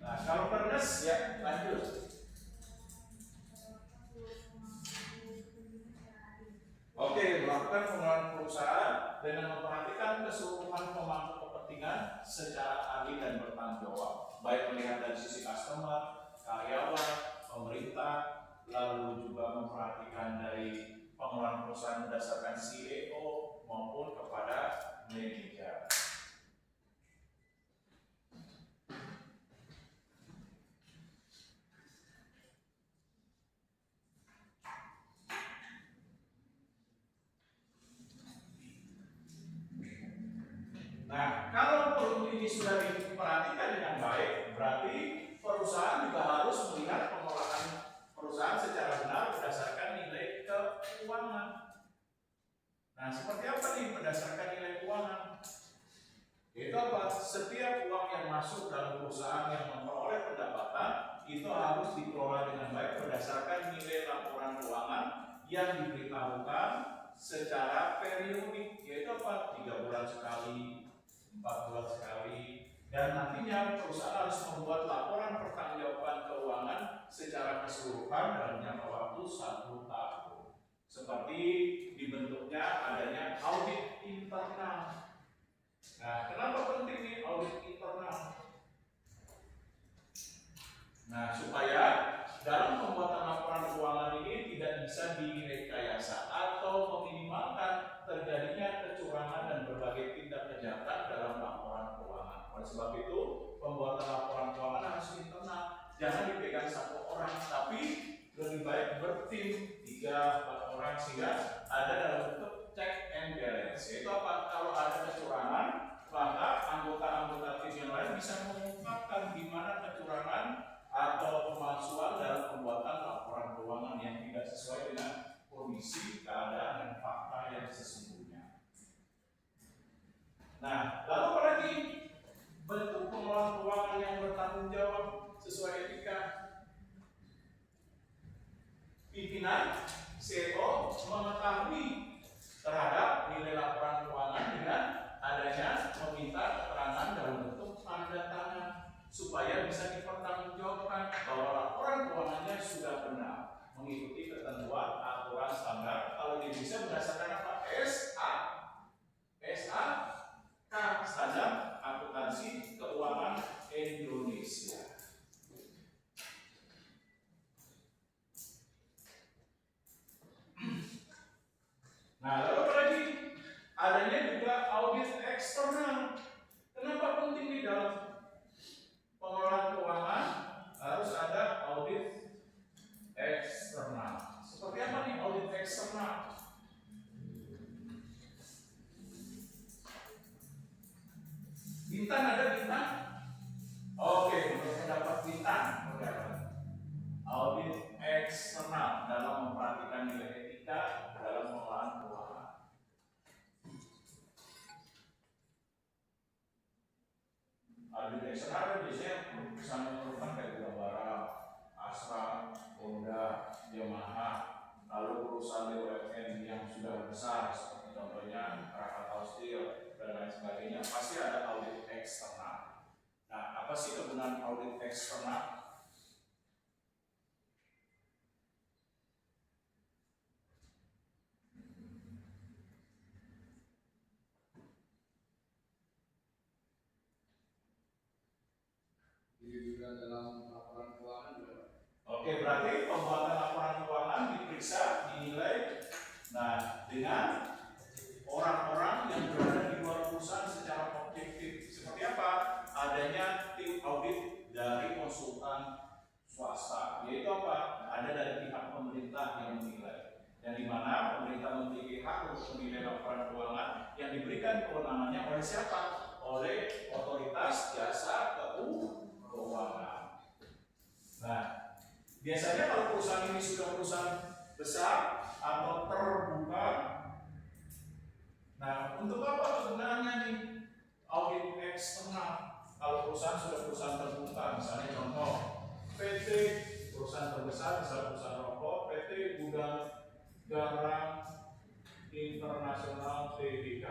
Nah, kalau fairness ya lanjut. Oke, melakukan pengelolaan perusahaan dengan memperhatikan keseluruhan pemangku kepentingan secara adil dan bertanggung jawab, baik melihat dari sisi customer, karyawan, pemerintah, lalu juga memperhatikan dari pengelolaan perusahaan berdasarkan CEO maupun kepada manajer. Nah, kalau ini sudah diperhatikan dengan baik, berarti perusahaan juga harus melihat pengelolaan perusahaan secara benar berdasarkan nilai keuangan. Nah, seperti apa nih berdasarkan nilai keuangan? Itu apa? Setiap uang yang masuk dalam perusahaan yang memperoleh pendapatan itu harus dikelola dengan baik berdasarkan nilai laporan keuangan yang diberitahukan secara periodik, yaitu apa? 3 bulan sekali, 4 bulan sekali, dan nantinya perusahaan harus membuat laporan pertanggungjawaban keuangan secara keseluruhan dalam jangka waktu 1 tahun. Seperti dibentuknya adanya audit internal. Nah, kenapa penting nih audit internal? Nah, supaya dalam pembuatan laporan keuangan ini tidak bisa direkayasa atau meminimalkan terjadinya kecurangan dan berbagai tindak kejahatan dalam laporan keuangan. Oleh sebab itu, pembuatan laporan keuangan harus internal, jangan dipegang 1 orang, tapi lebih baik bertim 3-4 orang sehingga ada dalam bentuk check and balance. Yaitu apa? Kalau ada kecurangan, maka anggota-anggota tim yang lain bisa mengungkapkan di mana kecurangan atau pemalsuan dalam pembuatan laporan keuangan yang tidak sesuai dengan kondisi, keadaan, dan fakta yang sesungguhnya. Nah, lalu apa lagi? Bentuk pengelolaan keuangan yang bertanggung jawab sesuai etika. Pimpinan CEO mengetahui terhadap nilai laporan keuangan dengan adanya meminta keterangan dalam bentuk tanda tangan supaya bisa dipertanggungjawabkan bahwa laporan keuangannya sudah benar mengikuti ketentuan aturan standar. Kalau di Indonesia berdasarkan apa? SAK, Standar Akuntansi Keuangan Indonesia. Nah, lalu apa lagi? Adanya juga audit eksternal. Kenapa penting di dalam pengelolaan keuangan harus ada audit eksternal? Seperti apa nih audit eksternal? Bintang ada bintang? Oke, menurut pendapat bintang, audit eksternal dalam memperhatikan nilai etika dalam pengelolaan keuangan. Audit eksternal biasanya bisa memerlukan kayak Gudabara, Astra, Honda, Yamaha, lalu perusahaan BUMN yang sudah besar seperti contohnya Krakatau Steel dan lain sebagainya, pasti ada audit eksternal. Nah, apa sih kegunaan audit eksternal? Dalam laporan keuangan juga. Oke, berarti pembuatan laporan keuangan diperiksa, dinilai, nah dengan orang-orang yang berada di luar perusahaan secara objektif. Seperti apa? Adanya tim audit dari konsultan swasta, yaitu apa? Ada dari pihak pemerintah yang menilai, yang dimana pemerintah memiliki hak untuk menilai laporan keuangan yang diberikan kewenangannya oleh siapa? Oleh otoritas jasa keuangan. Nah, biasanya kalau perusahaan ini sudah perusahaan besar atau terbuka, nah untuk apa kegunaannya nih audit eksternal? Kalau perusahaan sudah perusahaan terbuka, misalnya contoh PT perusahaan terbesar, misalnya perusahaan rokok, PT Gudang Garam Internasional Tbk.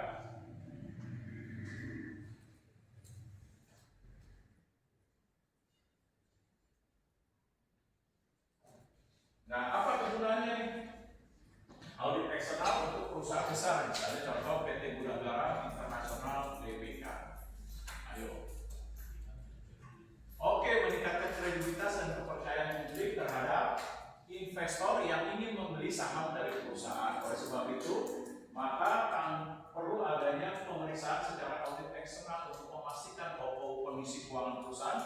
Nah, apa kegunaannya nih? Audit eksternal untuk perusahaan besar, misalnya contoh PT Gudang Garam Internasional Tbk. Ayo. Oke, meningkatkan kredibilitas dan kepercayaan publik terhadap investor yang ingin membeli saham dari perusahaan. Oleh sebab itu, maka perlu adanya pemeriksaan secara audit eksternal untuk memastikan bahwa kondisi keuangan perusahaan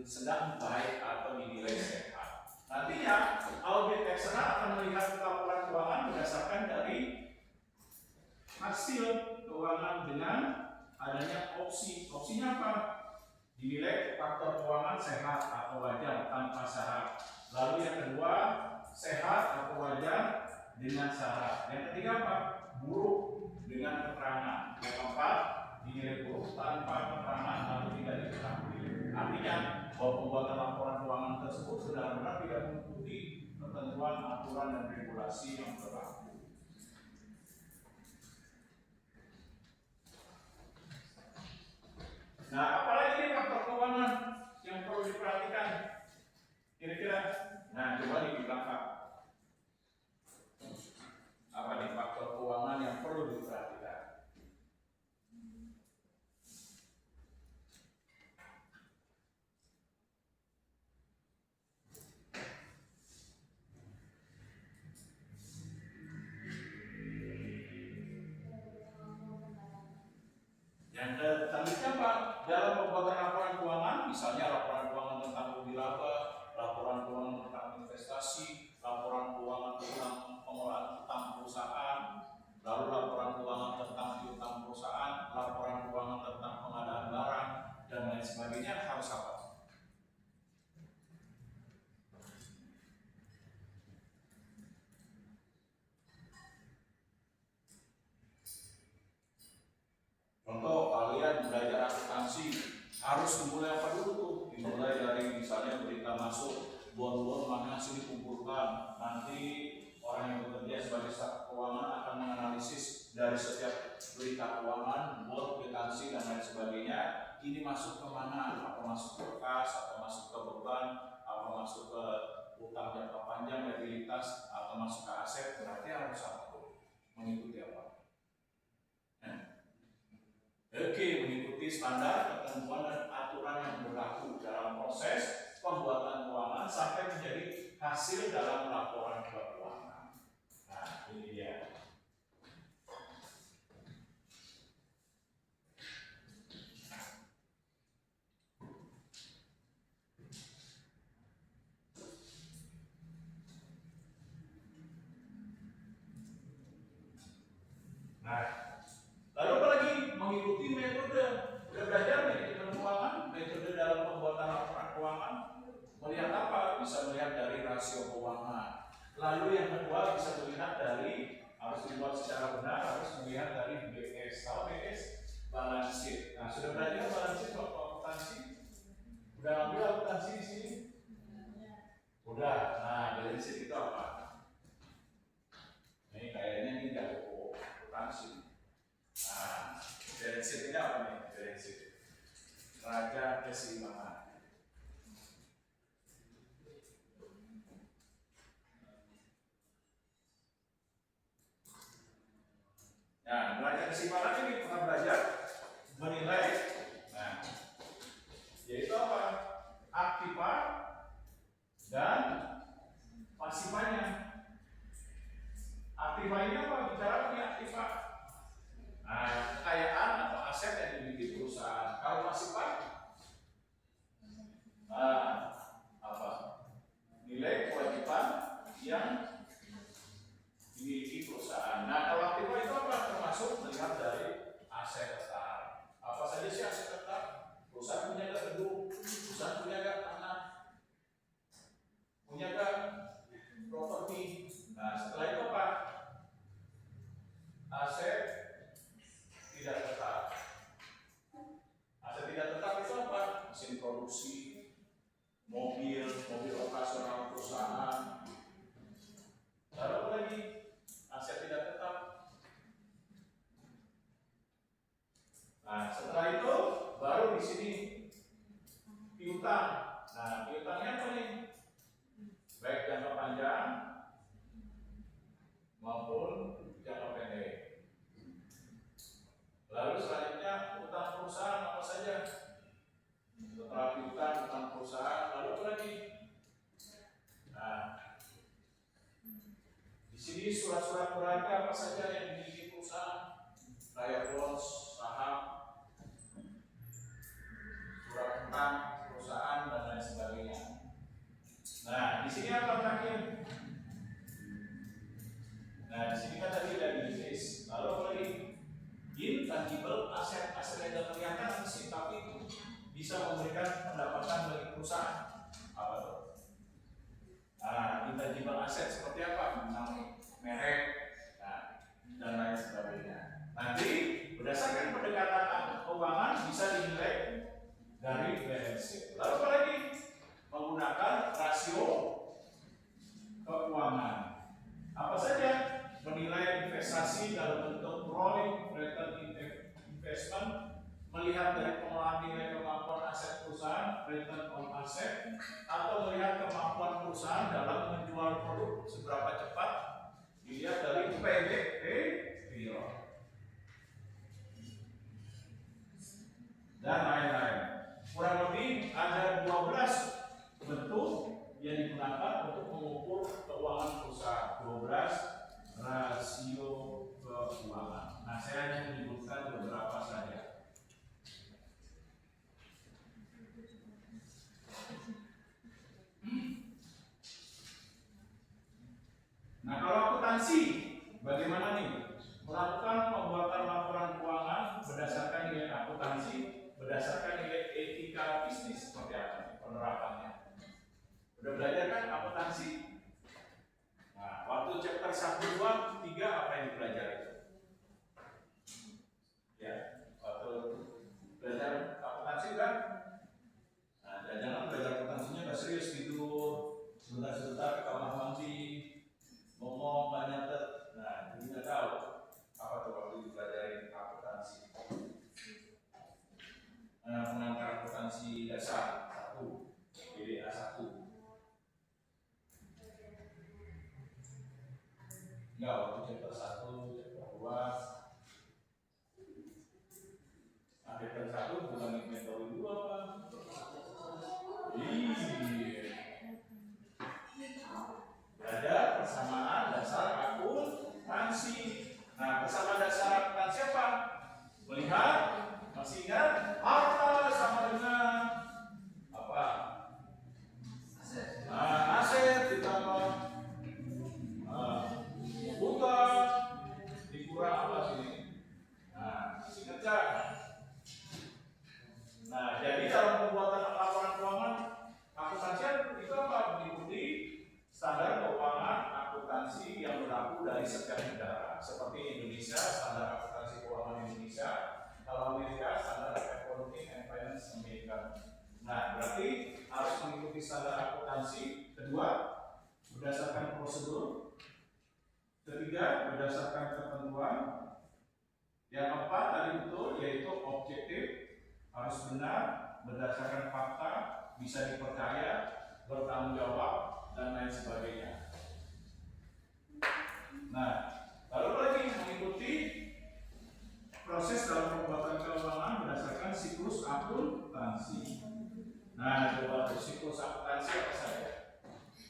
sedang baik atau dinilai sehat. Nantinya audit eksternal akan melihat laporan keuangan berdasarkan dari hasil keuangan dengan adanya opsi. Opsinya apa? Dinilai faktor keuangan sehat atau wajar tanpa syarat. Lalu yang kedua, sehat atau wajar dengan syarat. Yang ketiga apa? Buruk dengan keterangan. Yang keempat, dinilai buruk tanpa keterangan lalu tidak diketahui. Artinya bahwa pembuatan laporan keuangan tersebut benar-benar tidak mengikuti ketentuan, aturan, dan regulasi yang berlaku. Nah, apalagi nih faktor keuangan yang perlu diperhatikan? Kira-kira, nah coba nih di belakang. Apa nih faktor keuangan yang perlu diperhatikan? Yang selanjutnya apa? Dalam pembuatan laporan keuangan, misalnya laporan keuangan tentang rugi laba, laporan keuangan tentang investasi, laporan keuangan tentang pengolahan utang perusahaan, lalu laporan keuangan tentang piutang perusahaan, laporan keuangan tentang pengadaan barang, dan lain sebagainya harus apa? Contoh, kalian belajar akuntansi harus dimulai apa dulu tuh? Dimulai dari misalnya berita masuk, bon-bon mana sih dikumpulkan. Nanti orang yang bekerja sebagai staf keuangan akan menganalisis dari setiap berita keuangan, bon, kwitansi, dan lain sebagainya. Ini masuk ke mana? Apa masuk ke kas, atau masuk ke beban, apa masuk ke utang jangka panjang, liabilitas, atau masuk ke aset? Berarti harus apa tuh? Mengikuti apa? Oke, mengikuti standar, ketentuan, dan aturan yang berlaku dalam proses pembuatan keuangan sampai menjadi hasil dalam laporan keuangan. Nah, ini dia. Nah, lalu apa lagi? Mengikuti metode. Udah belajar manajemen keuangan, metode dalam pembuatan laporan keuangan. Melihat apa? Bisa melihat dari rasio keuangan. Lalu yang kedua bisa melihat dari, harus dibuat secara benar, harus melihat dari BS. Tahu BS? Balance sheet. Nah, sudah belajar balance sheet waktu akuntansi? Udah ambil akuntansi di sini? Udah. Nah, balance sheet itu apa? Ini kayaknya ini jago akuntansi. Nah, balance sheet ini apa nih? Balance sheet raja keseimbangan. Nah, neraca keseimbangan ini pernah belajar menilai. Nah, yaitu apa? Aktiva dan pasifanya. Aktiva ini apa? Bicara mengenai aktiva. Nah, kekayaan atau aset yang dimiliki perusahaan. Kalau pasifan, apa? Nilai kewajiban yang dimiliki perusahaan. Nah, kalau aktiva itu apa? Termasuk melihat dari aset tetap. Apa saja sih aset tetap? Perusahaan punya nggak gedung? Perusahaan punya nggak tanah? Punya nggak properti? Nah, setelah itu apa? Aset tidak tetap. Aset tidak tetap itu apa? Mesin produksi, mobil operasional perusahaan. Lalu apa lagi? Aset tidak tetap. Nah, setelah itu baru di sini piutang. Nah, piutangnya apa nih? Baik jangka panjang maupun jangka pendek. Lalu selanjutnya utang perusahaan apa saja? Setelah piutang, utang perusahaan, lalu apa lagi? Nah, di sini surat-surat berharga apa saja yang dimiliki perusahaan? Kayak bonds, saham, surat utang perusahaan, dan lain sebagainya. Nah, di sini apa terakhir? Nah, di sini kan tadi liabilities. Lalu apa lagi? Intangible asset, aset yang Nanti berdasarkan pendekatan keuangan bisa dinilai dari BLC. Lalu apa lagi? Menggunakan rasio keuangan. Apa saja? Menilai investasi dalam bentuk rolling return investment, melihat dari pengolahan nilai kemampuan aset perusahaan, return on asset, atau melihat kemampuan perusahaan dalam menjual produk seberapa cepat, dilihat dari PBV dan lain-lain. Kurang lebih ada 12 bentuk yang digunakan untuk mengukur keuangan perusahaan. 12 rasio keuangan. Nah, saya hanya menyebutkan beberapa saja. Nah, kalau akuntansi, bagaimana nih? Melakukan pembuatan laporan keuangan berdasarkan nilai akuntansi, berdasarkan nilai etika bisnis seperti apa penerapannya. Udah belajar kan akuntansi? Nah, waktu chapter 1, 2, 3 apa yang dipelajari? Ya, waktu belajar akuntansi kan? Nah, jangan belajar akuntansinya nggak serius gitu, sebentar-sebentar ke kamar mandi, ngomong banyak nah, jadi nggak tahu apa tuh waktu dipelajari akuntansi. Pengantar akuntansi dasar 1, BDA 1. Enggak, waktu chapter 1, chapter 2. Nah, chapter 1 bukan metode 2 apa? Ada persamaan dasar akuntansi. Nah, persamaan dasar akuntansi apa? Melihat, masih ingat? Harta sama dengan apa? Nah, aset ditambah utang dikurang apa sini? Nah, ingat kan? Nah, jadi dalam pembuatan laporan keuangan akuntansi itu apa? Mengikuti standar keuangan akuntansi yang berlaku dari setiap negara. Seperti Indonesia, standar akuntansi keuangan Indonesia. Kalau Amerika, standar Accounting and Finance Amerika. Nah, berarti harus mengikuti standar akuntansi. Kedua, berdasarkan prosedur. Ketiga, berdasarkan ketentuan. Yang keempat tadi betul, yaitu objektif, harus benar, berdasarkan fakta, bisa dipercaya, bertanggung jawab, dan lain sebagainya. Nah, lalu lagi mengikuti proses dalam pembuatan keuangan berdasarkan siklus akuntansi. Nah, coba siklus akuntansi apa saja?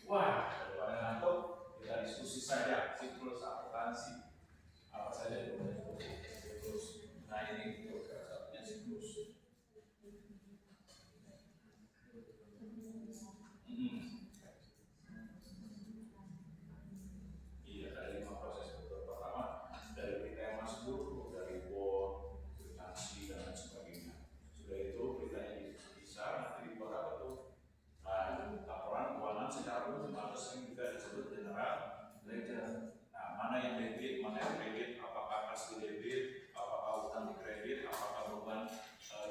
Wah, daripada ngantuk, kita diskusi saja siklus akuntansi. Apa saja itu siklus? Nah, ini satunya siklus. Iya, ada 5 proses. Pertama, dari berita yang masuk, dari bond, kwitansi, dan lain sebagainya. Sudah itu beritanya bisa nanti dibuat apa tuh? Nah, laporan keuangan secara umum atau sering juga disebut general ledger. Nah, mana yang debit, mana yang kredit, apakah pasti debit, apakah utang dikredit, apakah beban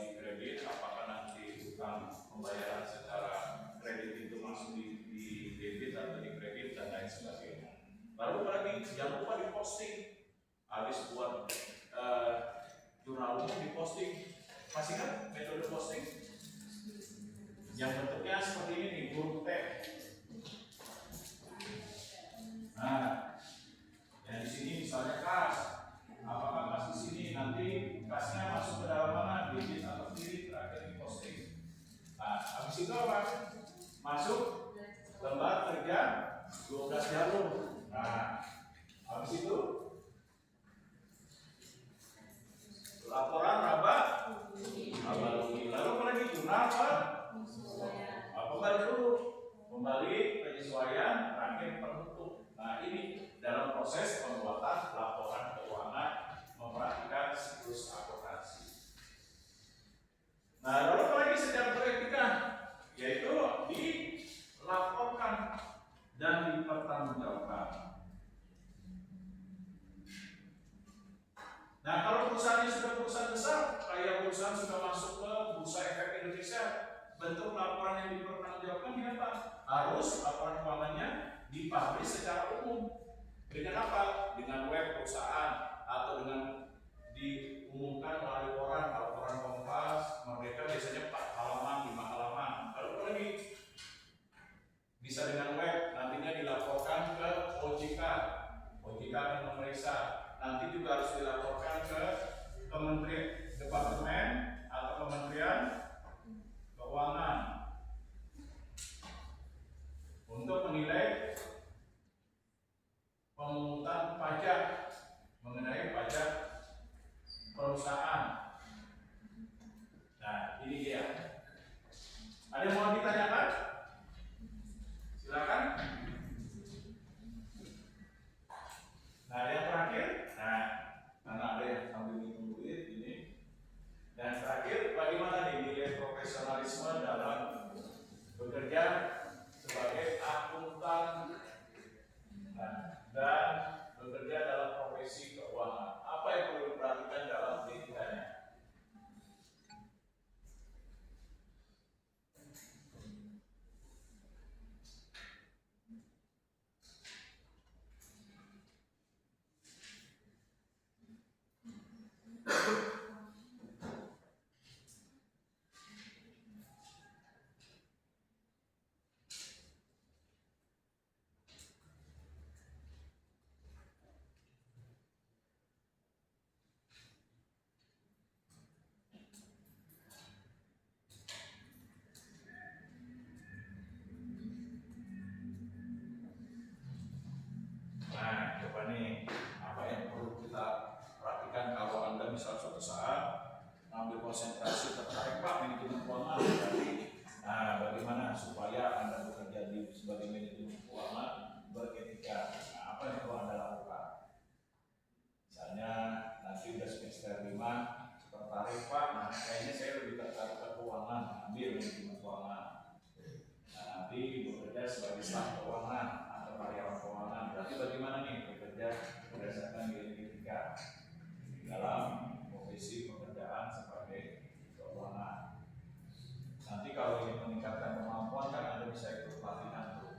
dikredit, apakah nanti utang pembayaran secara kredit itu masuk di debit atau di kredit dan lain sebagainya. Lalu lagi jangan lupa diposting. Habis buat jurnal umum diposting. Masih kan metode posting? Yang bentuknya seperti ini nih, huruf T. Nah, yang di sini misalnya kas. Apakah kas di sini nanti kasnya masuk ke dalam mana? Debit atau kredit, terakhir di posting. Nah, habis itu apa? Masuk lembar kerja 12 jalur. Nah, habis itu laporan laba rugi. Lalu apa lagi? Jurnal pembalik dulu, pembalik penyesuaian, terakhir penutup. Nah, ini laporan yang dipertanggungjawabkan dengan apa? Harus laporan keuangannya dipublish secara umum. Dengan apa? Dengan web perusahaan atau dengan diumumkan melalui koran, kalau koran Kompas, mereka biasanya 4 halaman, 5 halaman. Lalu apa lagi? Bisa dengan web, nantinya dilaporkan ke OJK. OJK akan memeriksa. Nanti juga harus dilaporkan ke Kementerian Departemen atau Kementerian Keuangan untuk menilai pemungutan pajak mengenai pajak perusahaan. Nah, ini dia. Ada yang mau ditanyakan? Silakan. Nah, yang terakhir, karena ada yang sambil ngitung duit ini. Dan terakhir, bagaimana nih nilai profesionalisme dalam bekerja sebagai akuntan dan bekerja dalam profesi keuangan? Apa yang perlu diperhatikan dalam pendidikannya? Nah, coba nih, apa yang perlu kita perhatikan kalau Anda misal suatu saat mengambil konsentrasi tertarik Pak manajemen keuangan berarti, nah bagaimana supaya Anda bekerja sebagai manajemen keuangan beretika? Nah, apa yang perlu Anda lakukan? Misalnya nanti udah semester 5 tertarik Pak, nah kayaknya saya lebih tertarik ke keuangan, ambil manajemen keuangan. Nah, nanti bekerja sebagai staf keuangan atau karyawan keuangan. Berarti bagaimana nih bekerja berdasarkan nilai etika dalam profesi pekerjaan sebagai keuangan. Nanti kalau ingin meningkatkan kemampuan kan Anda bisa ikut pelatihan tuh.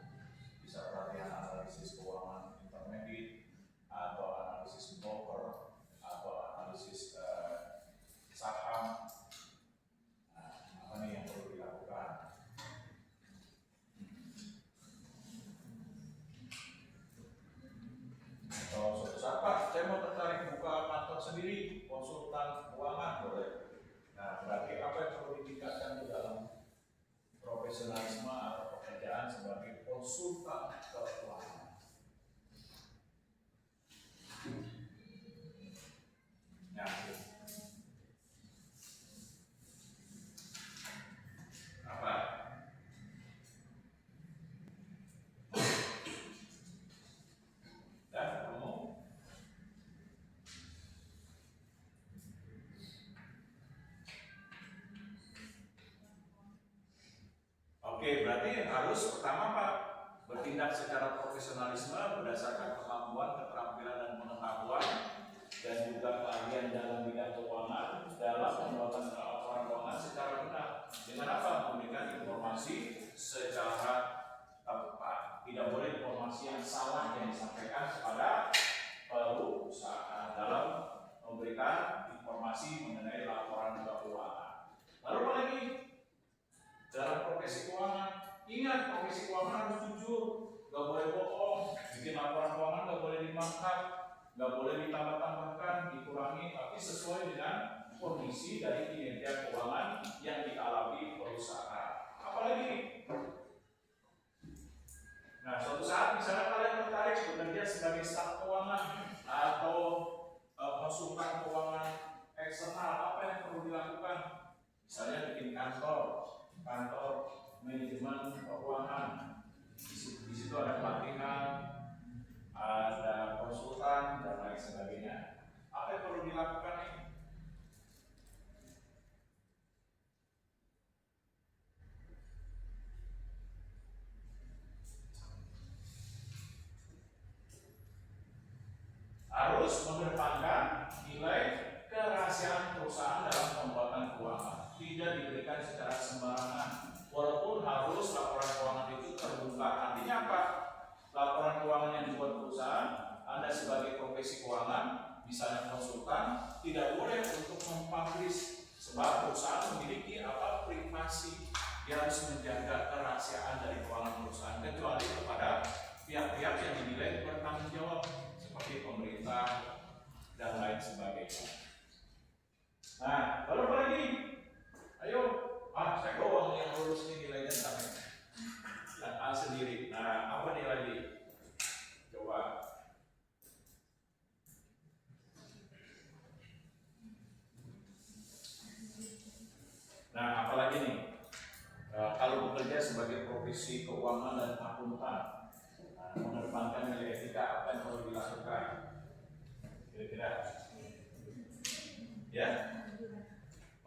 Bisa pelatihan analisis keuangan intermediate atau analisis broker atau analisis saham. Nah, apa nih yang perlu dilakukan? Atau suatu saat Pak, saya mau tertarik buka kantor sendiri, konsultan keuangan boleh. Nah, berarti apa yang perlu ditingkatkan di dalam profesionalisme atau pekerjaan sebagai konsultan keuangan? Nah, apa? Dan ngomong. Oke, berarti harus pertama Pak bertindak secara profesionalisme berdasarkan kemampuan, keterampilan dan pengetahuan dan juga keahlian dalam bidang keuangan dalam pembuatan laporan keuangan secara benar. Dengan apa? Memberikan informasi secara tepat. Tidak boleh informasi yang salah yang disampaikan kepada perusahaan dalam memberikan informasi mengenai laporan keuangan. Lalu apa lagi? Dalam profesi keuangan, ingat profesi keuangan harus jujur, nggak boleh bohong, bikin laporan keuangan nggak boleh dimangkat, nggak boleh ditambah-tambahkan, dikurangi, tapi sesuai dengan kondisi dari kinerja keuangan yang dialami perusahaan. Apalagi? Nah, suatu saat misalnya kalian tertarik bekerja sebagai staf keuangan atau konsultan keuangan eksternal, apa yang perlu dilakukan? Misalnya bikin kantor manajemen keuangan. Di situ ada pelatihan, ada konsultan dan lain sebagainya. Apa yang perlu dilakukan nih? Harus mengedepankan nilai kerahasiaan perusahaan dalam pembuatan keuangan, tidak diberikan secara sembarangan. Walaupun tidak boleh untuk mempublish sebab perusahaan memiliki privasi. Dia harus menjaga kerahasiaan dari keuangan perusahaan kecuali kepada pihak-pihak yang dinilai bertanggung jawab seperti pemerintah dan lain sebagainya. Nah, lalu apa lagi? Ayo, saya doang yang lulus ini nilainya sampai yang A sendiri. Nah, apa nih lagi? Coba. Nah, apalagi nih? Kalau bekerja sebagai profesi keuangan dan akuntan, mengedepankan nilai etika, apa yang perlu dilakukan? Kira-kira? Ya?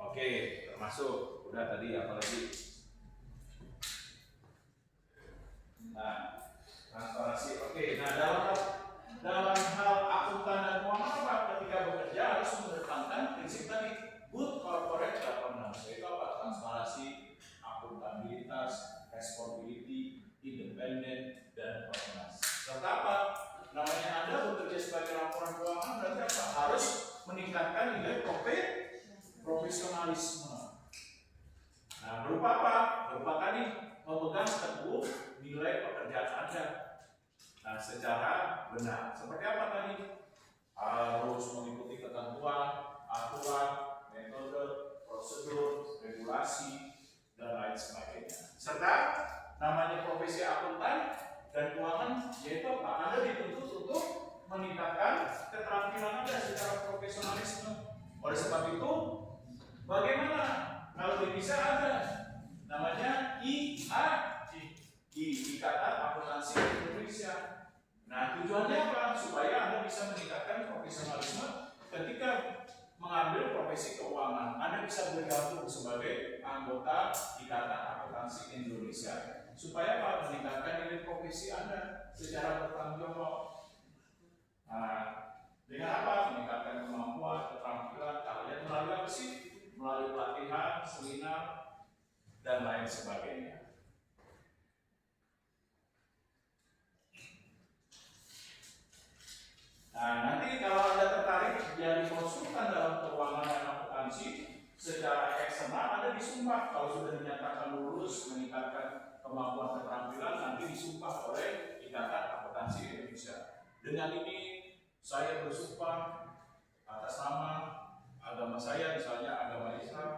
Oke, termasuk udah tadi apalagi? Nah, transparansi. Oke, nah dalam hal akuntan dan keuangan apa? Ketika bekerja harus mengedepankan prinsip tadi good corporate governance, yaitu apa? Transparansi, akuntabilitas, responsibility, independen, dan koordinasi. Serta apa? Namanya Anda bekerja sebagai laporan keuangan berarti apa? Harus meningkatkan nilai profesionalisme. Nah, berupa apa? Berupa tadi memegang teguh nilai pekerjaan Anda. Nah, secara benar. Seperti apa tadi? Harus mengikuti ketentuan, aturan, metode, prosedur, regulasi, dan lain sebagainya. Serta namanya profesi akuntan dan keuangan yaitu apa? Anda dituntut untuk meningkatkan keterampilan Anda secara profesionalisme. Oleh sebab itu, bagaimana kalau bisa ada namanya Ikatan Akuntansi Indonesia. Nah, tujuannya apa? Supaya Anda bisa meningkatkan profesionalisme ketika mengambil profesi keuangan. Anda bisa bergabung sebagai anggota Ikatan Akuntansi Indonesia. Supaya apa? Meningkatkan nilai profesi Anda secara bertanggung jawab. Nah, dengan apa? Meningkatkan kemampuan, keterampilan kalian melalui apa sih? Melalui pelatihan, seminar, dan lain sebagainya. Nah, nanti kalau Anda tertarik jadi konsultan dalam keuangan dan akuntansi secara eksternal, Anda disumpah. Kalau sudah dinyatakan lulus, meningkatkan kemampuan keterampilan, nanti disumpah oleh Ikatan Akuntansi Indonesia. Dengan ini, saya bersumpah atas nama agama saya, misalnya agama Islam.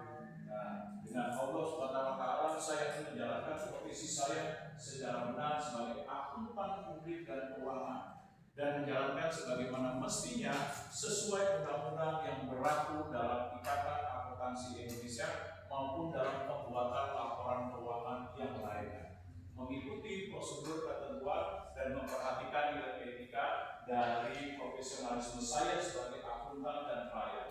Nah, dengan Allah SWT, saya akan menjalankan profesi saya secara benar sebagai akuntan publik dan keuangan, dan menjalankan sebagaimana mestinya sesuai undang-undang yang berlaku dalam Ikatan Akuntansi Indonesia maupun dalam pembuatan laporan keuangan yang lainnya, mengikuti prosedur ketentuan dan memperhatikan nilai etika dari profesionalisme saya sebagai akuntan dan pelayan.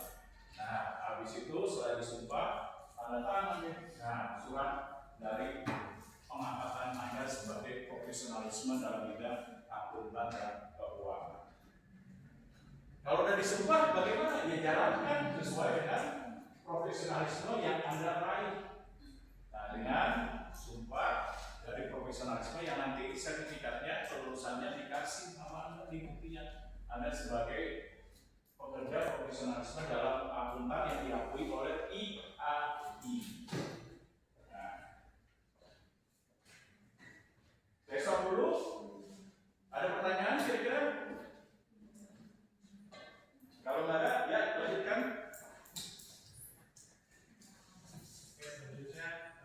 Nah, habis itu setelah disumpah, tanda tangan surat dari pengangkatan Anda sebagai profesionalisme dalam bidang akuntan dan keuangan. Kalau sudah disumpah, bagaimana? Ya jalankan sesuai dengan profesionalisme yang Anda raih. Nah, dengan sumpah dari profesionalisme yang nanti sertifikatnya, kelulusannya dikasih sama Anda di buktinya. Anda sebagai pekerja profesionalisme dalam akuntan yang diakui oleh IAI. Nah, saya stop dulu. Ada pertanyaan kira-kira? Kalau nggak ada, ya lanjutkan. Oke, selanjutnya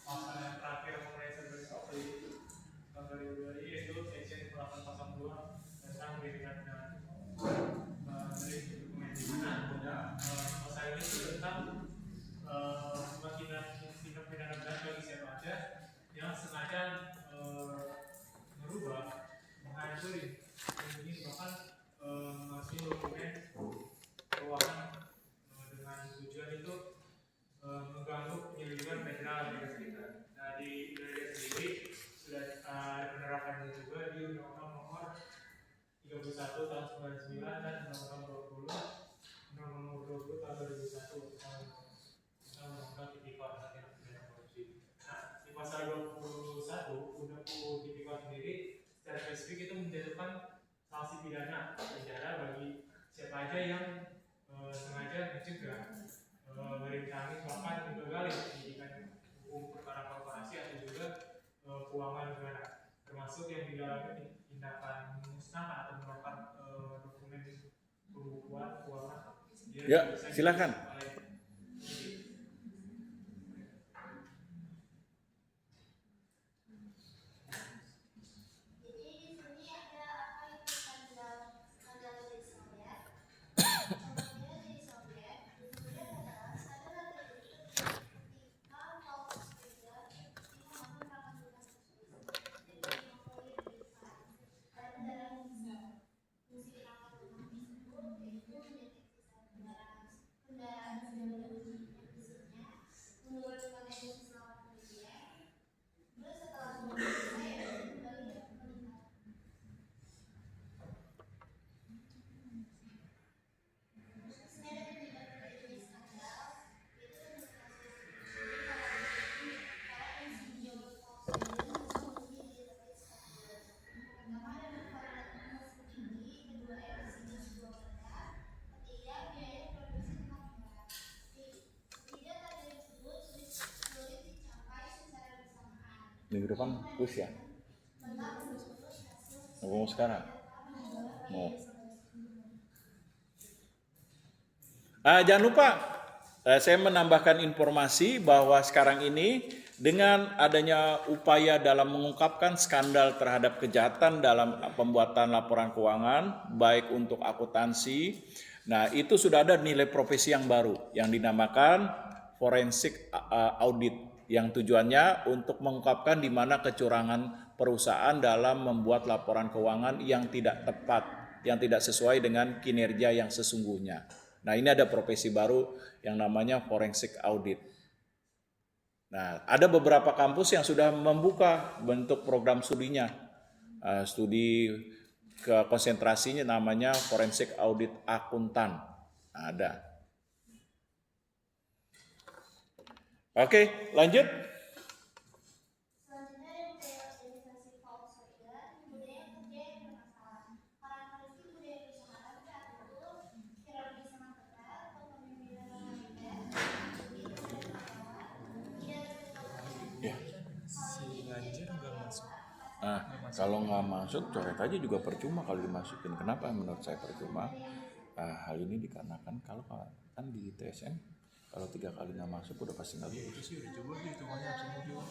masalah yang terakhir mengenai service operating tahun 2022 yaitu section 802 tentang pendidikan dan dari dokumen di mana masalah ini tentang juga dari kami bahkan menggali pendidikan hukum perkara korporasi atau juga keuangan negara, termasuk yang di dalamnya tindakan memusnahkan atau membakar dokumen pembukuan keuangan. Ya, silakan. Minggu depan kuis ya? Mau sekarang? Mau. Jangan lupa, saya menambahkan informasi bahwa sekarang ini dengan adanya upaya dalam mengungkapkan skandal terhadap kejahatan dalam pembuatan laporan keuangan, baik untuk akuntansi, nah itu sudah ada nilai profesi yang baru yang dinamakan forensic audit, yang tujuannya untuk mengungkapkan di mana kecurangan perusahaan dalam membuat laporan keuangan yang tidak tepat, yang tidak sesuai dengan kinerja yang sesungguhnya. Nah, ini ada profesi baru yang namanya forensic audit. Nah, ada beberapa kampus yang sudah membuka bentuk program studinya. Studi ke konsentrasinya namanya forensic audit akuntan. Ada. Oke, lanjut. Ya. Nah, kalau nggak masuk, coret aja juga percuma kalau dimasukin. Kenapa menurut saya percuma? Hal ini dikarenakan kalau kan di TSM, kalau 3 kali nggak masuk udah pasti nggak lulus. Itu sih udah coba hitungannya absen juga.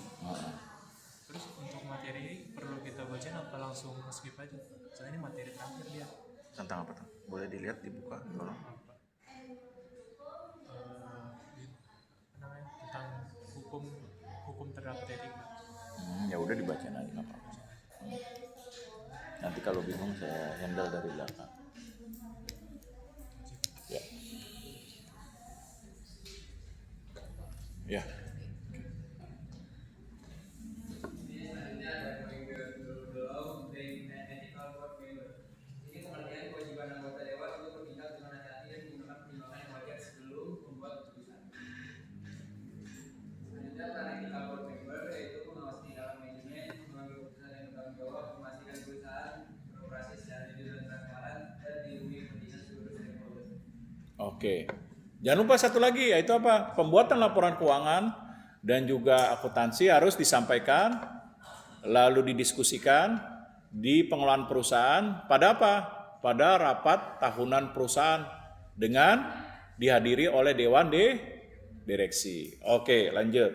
Terus untuk materi ini perlu kita baca apa langsung skip aja? Soalnya ini materi terakhir dia. Tentang apa tuh? Boleh dilihat, dibuka, tolong. Tentang hukum terhadap etika. Ya udah dibacain aja nggak apa-apa. Nanti kalau bingung saya handle dari belakang. Ya. Ya. Oke. Jangan lupa satu lagi, yaitu apa? Pembuatan laporan keuangan dan juga akuntansi harus disampaikan, lalu didiskusikan di pengelolaan perusahaan pada apa? Pada rapat tahunan perusahaan dengan dihadiri oleh Dewan Direksi. Oke, lanjut.